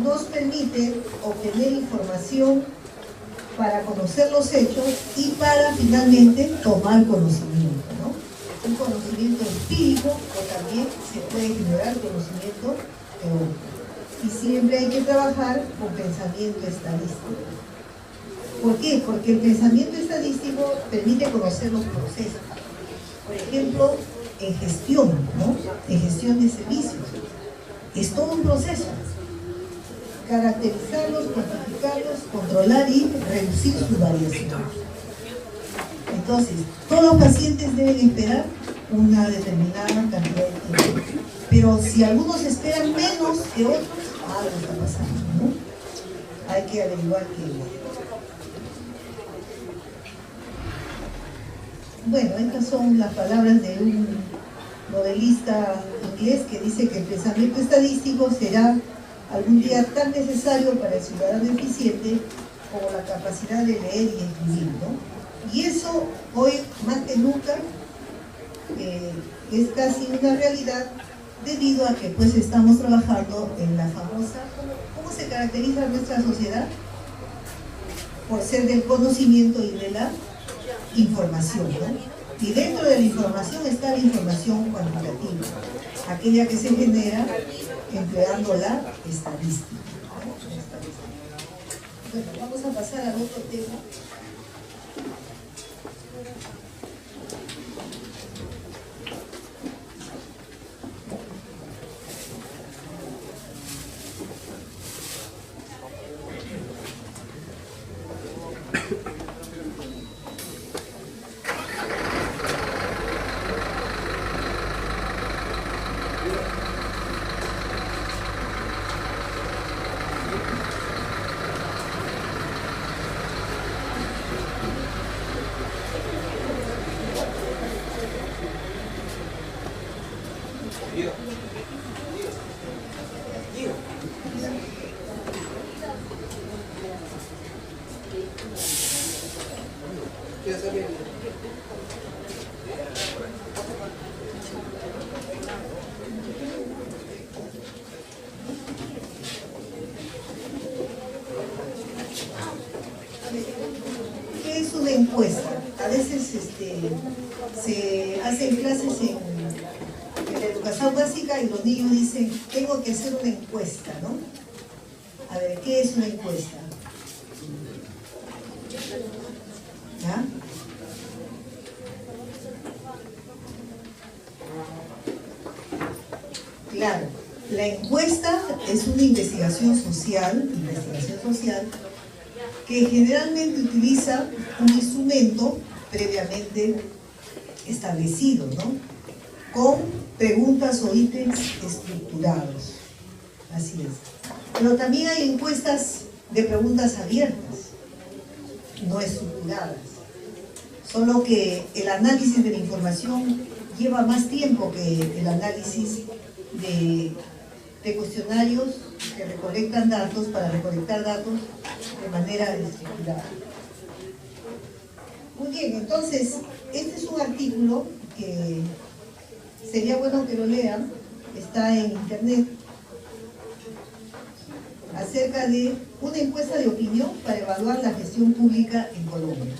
nos permite obtener información para conocer los hechos y para finalmente tomar conocimiento, ¿no? Un conocimiento empírico, o también se puede generar conocimiento teórico. Y siempre hay que trabajar con pensamiento estadístico. ¿Por qué? Porque el pensamiento estadístico permite conocer los procesos. Por ejemplo, en gestión, ¿no? En gestión de servicios. Es todo un proceso. Caracterizarlos, cuantificarlos, controlar y reducir su variación. Entonces, todos los pacientes deben esperar una determinada cantidad de tiempo. Pero si algunos esperan menos que otros, algo está pasando, ¿no? Hay que averiguar qué es. Bueno, estas son las palabras de un novelista inglés que dice que el pensamiento estadístico será algún día tan necesario para el ciudadano eficiente como la capacidad de leer y escribir, ¿no? Y eso hoy más que nunca es casi una realidad, debido a que pues estamos trabajando en la famosa, ¿cómo se caracteriza nuestra sociedad? Por ser del conocimiento y de la información, ¿no? Y dentro de la información está la información cuantitativa, aquella que se genera empleando la estadística. Bueno, vamos a pasar al otro tema. ¿Qué es una encuesta? A veces se hacen clases en la educación básica y los niños dicen, tengo que hacer una encuesta, ¿no? A ver, ¿qué es una encuesta? ¿Ya? Claro, la encuesta es una investigación social que generalmente utiliza un instrumento previamente establecido, ¿no? Con preguntas o ítems estructurados. Así es. Pero también hay encuestas de preguntas abiertas, no estructuradas. Solo que el análisis de la información lleva más tiempo que el análisis de cuestionarios que recolectan datos para recolectar datos de manera estructurada. Muy bien, entonces, este es un artículo que sería bueno que lo lean, está en internet, acerca de una encuesta de opinión para evaluar la gestión pública en Colombia.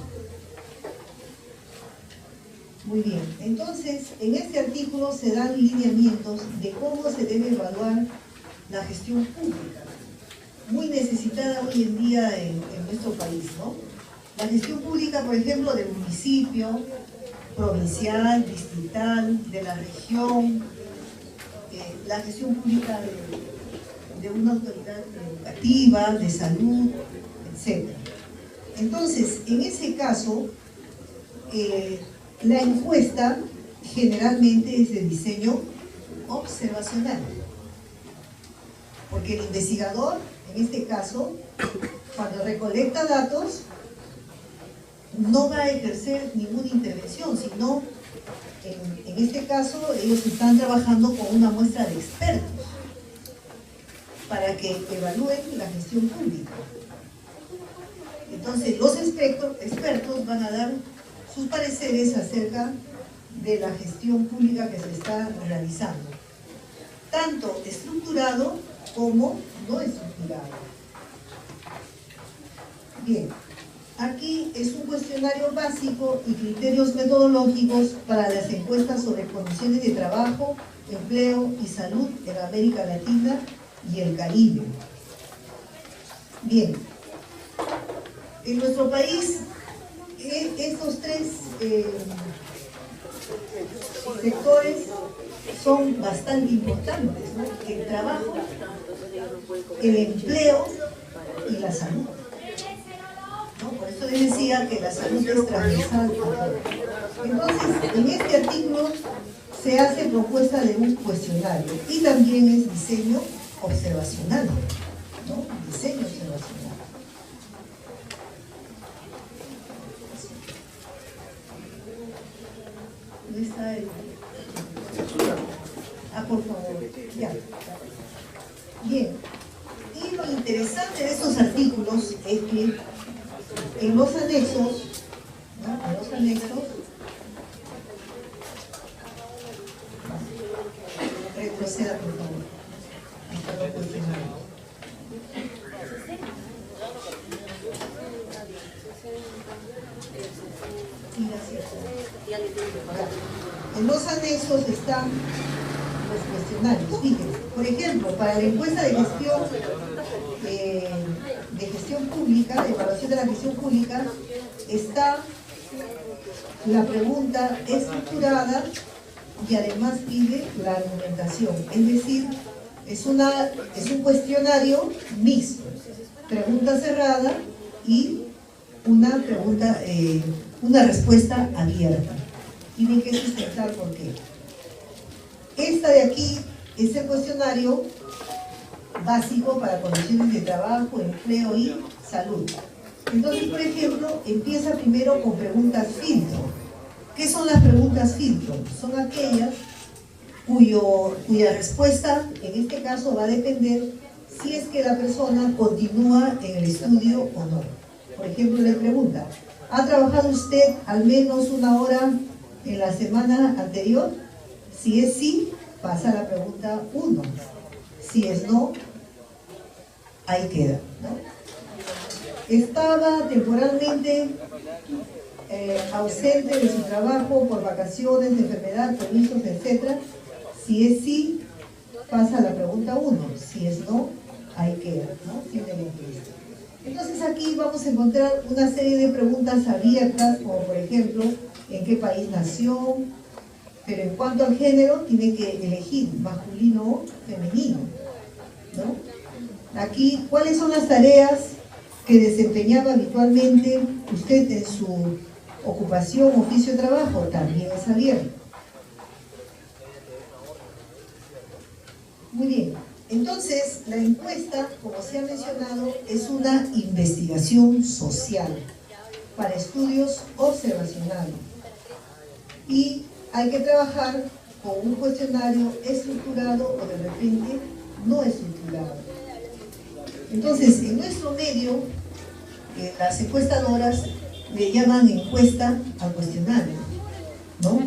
Muy bien, entonces en este artículo se dan lineamientos de cómo se debe evaluar la gestión pública, muy necesitada hoy en día en nuestro país, ¿no? La gestión pública, por ejemplo, del municipio, provincial, distrital, de la región, la gestión pública de una autoridad educativa, de salud, etc. Entonces, en ese caso, la encuesta generalmente es de diseño observacional, porque el investigador, en este caso, cuando recolecta datos, no va a ejercer ninguna intervención, sino, en este caso, ellos están trabajando con una muestra de expertos para que evalúen la gestión pública. Entonces, los expertos van a dar sus pareceres acerca de la gestión pública que se está realizando, tanto estructurado como no estructurado. Bien, aquí es un cuestionario básico y criterios metodológicos para las encuestas sobre condiciones de trabajo, empleo y salud en América Latina y el Caribe. Bien, en nuestro país estos tres sectores son bastante importantes, ¿no? El trabajo, el empleo y la salud, ¿no? Por eso les decía que la salud es transversal. Entonces, en este artículo se hace propuesta de un cuestionario y también es diseño observacional, ¿no? Diseño observacional. ¿Dónde está el...? Por favor. Ya. Bien. Y lo interesante de estos artículos es que en los anexos, ¿no? En los anexos, retroceda, por favor. Hasta lo cuestionario. En los anexos están los cuestionarios. Fíjense, por ejemplo, para la encuesta de gestión pública, de evaluación de la gestión pública, está la pregunta estructurada y además pide la argumentación. Es decir, es un cuestionario mixto, pregunta cerrada y una respuesta abierta. Tienen que sustentar por qué. Esta de aquí es el cuestionario básico para condiciones de trabajo, empleo y salud. Entonces, por ejemplo, empieza primero con preguntas filtro. ¿Qué son las preguntas filtro? Son aquellas cuya respuesta en este caso va a depender si es que la persona continúa en el estudio o no. Por ejemplo, le pregunta, ¿ha trabajado usted al menos 1 hora en la semana anterior? Si es sí, pasa a la pregunta 1. Si es no, ahí queda, ¿no? Estaba temporalmente ausente de su trabajo por vacaciones, enfermedad, permisos, etc. Si es sí, pasa a la pregunta 1. Si es no, ahí queda, ¿no? Fin de la encuesta. Entonces aquí vamos a encontrar una serie de preguntas abiertas, como por ejemplo, ¿en qué país nació? Pero en cuanto al género, tiene que elegir masculino o femenino, ¿no? Aquí, ¿cuáles son las tareas que desempeñaba habitualmente usted en su ocupación, oficio, trabajo? También es abierto. Muy bien. Entonces, la encuesta, como se ha mencionado, es una investigación social para estudios observacionales. Y hay que trabajar con un cuestionario estructurado o de repente no estructurado. Entonces, en nuestro medio, las encuestadoras le llaman encuesta al cuestionario, ¿no?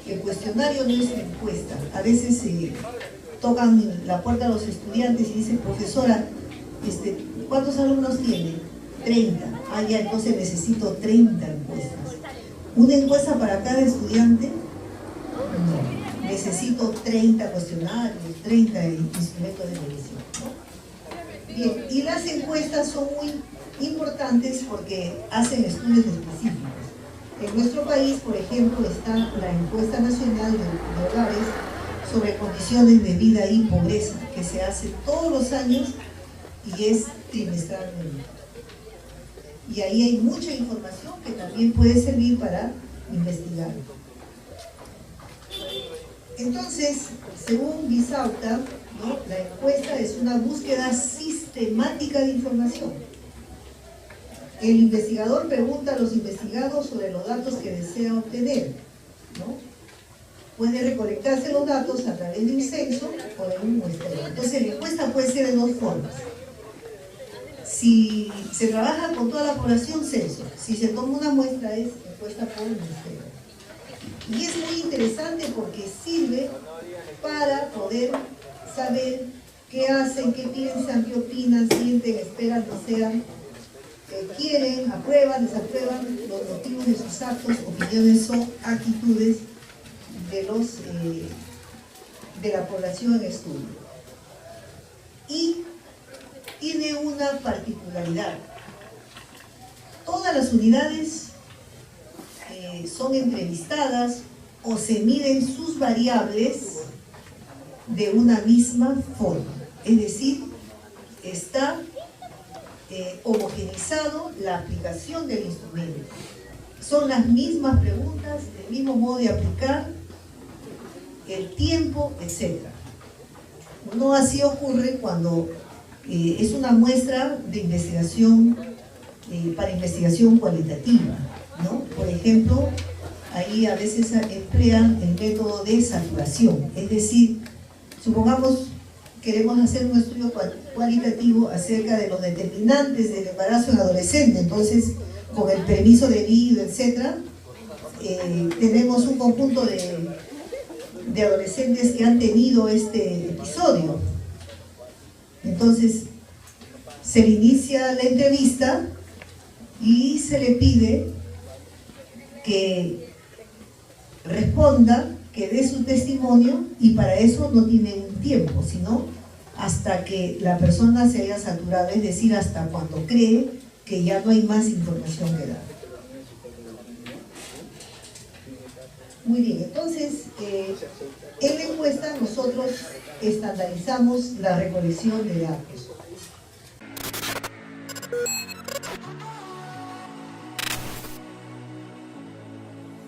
El cuestionario no es una encuesta. A veces tocan la puerta a los estudiantes y dicen, profesora, ¿cuántos alumnos tiene? 30. Ah, ya, entonces necesito 30 encuestas. ¿Una encuesta para cada estudiante? No. Necesito 30 cuestionarios, 30 instrumentos de medición, ¿no? Bien, y las encuestas son muy importantes porque hacen estudios específicos. En nuestro país, por ejemplo, está la Encuesta Nacional de Hogares sobre Condiciones de Vida y Pobreza, que se hace todos los años y es trimestralmente. Y ahí hay mucha información que también puede servir para investigar. Entonces, según Bisauta, ¿no?, la encuesta es una búsqueda sistemática de información. El investigador pregunta a los investigados sobre los datos que desea obtener, ¿no? Puede recolectarse los datos a través de un censo o de un muestreo. Entonces, la encuesta puede ser de dos formas. Si se trabaja con toda la población, censo. Si se toma una muestra, es encuesta por muestreo. Y es muy interesante porque sirve para poder saber qué hacen, qué piensan, qué opinan, sienten, esperan, desean, quieren, aprueban, desaprueban, los motivos de sus actos, opiniones o actitudes de la población en estudio. Y tiene una particularidad. Todas las unidades son entrevistadas o se miden sus variables de una misma forma. Es decir, está homogeneizado la aplicación del instrumento. Son las mismas preguntas, el mismo modo de aplicar, el tiempo, etc. No así ocurre cuando es una muestra de investigación, para investigación cualitativa, ¿no? Por ejemplo, ahí a veces emplean el método de saturación, es decir, supongamos queremos hacer un estudio cualitativo acerca de los determinantes del embarazo en adolescente. Entonces, con el permiso debido, etc., tenemos un conjunto de adolescentes que han tenido este episodio. Entonces, se le inicia la entrevista y se le pide que responda, que dé su testimonio, y para eso no tiene un tiempo, sino hasta que la persona se haya saturado, es decir, hasta cuando cree que ya no hay más información que dar. Muy bien, entonces, en la encuesta nosotros estandarizamos la recolección de datos.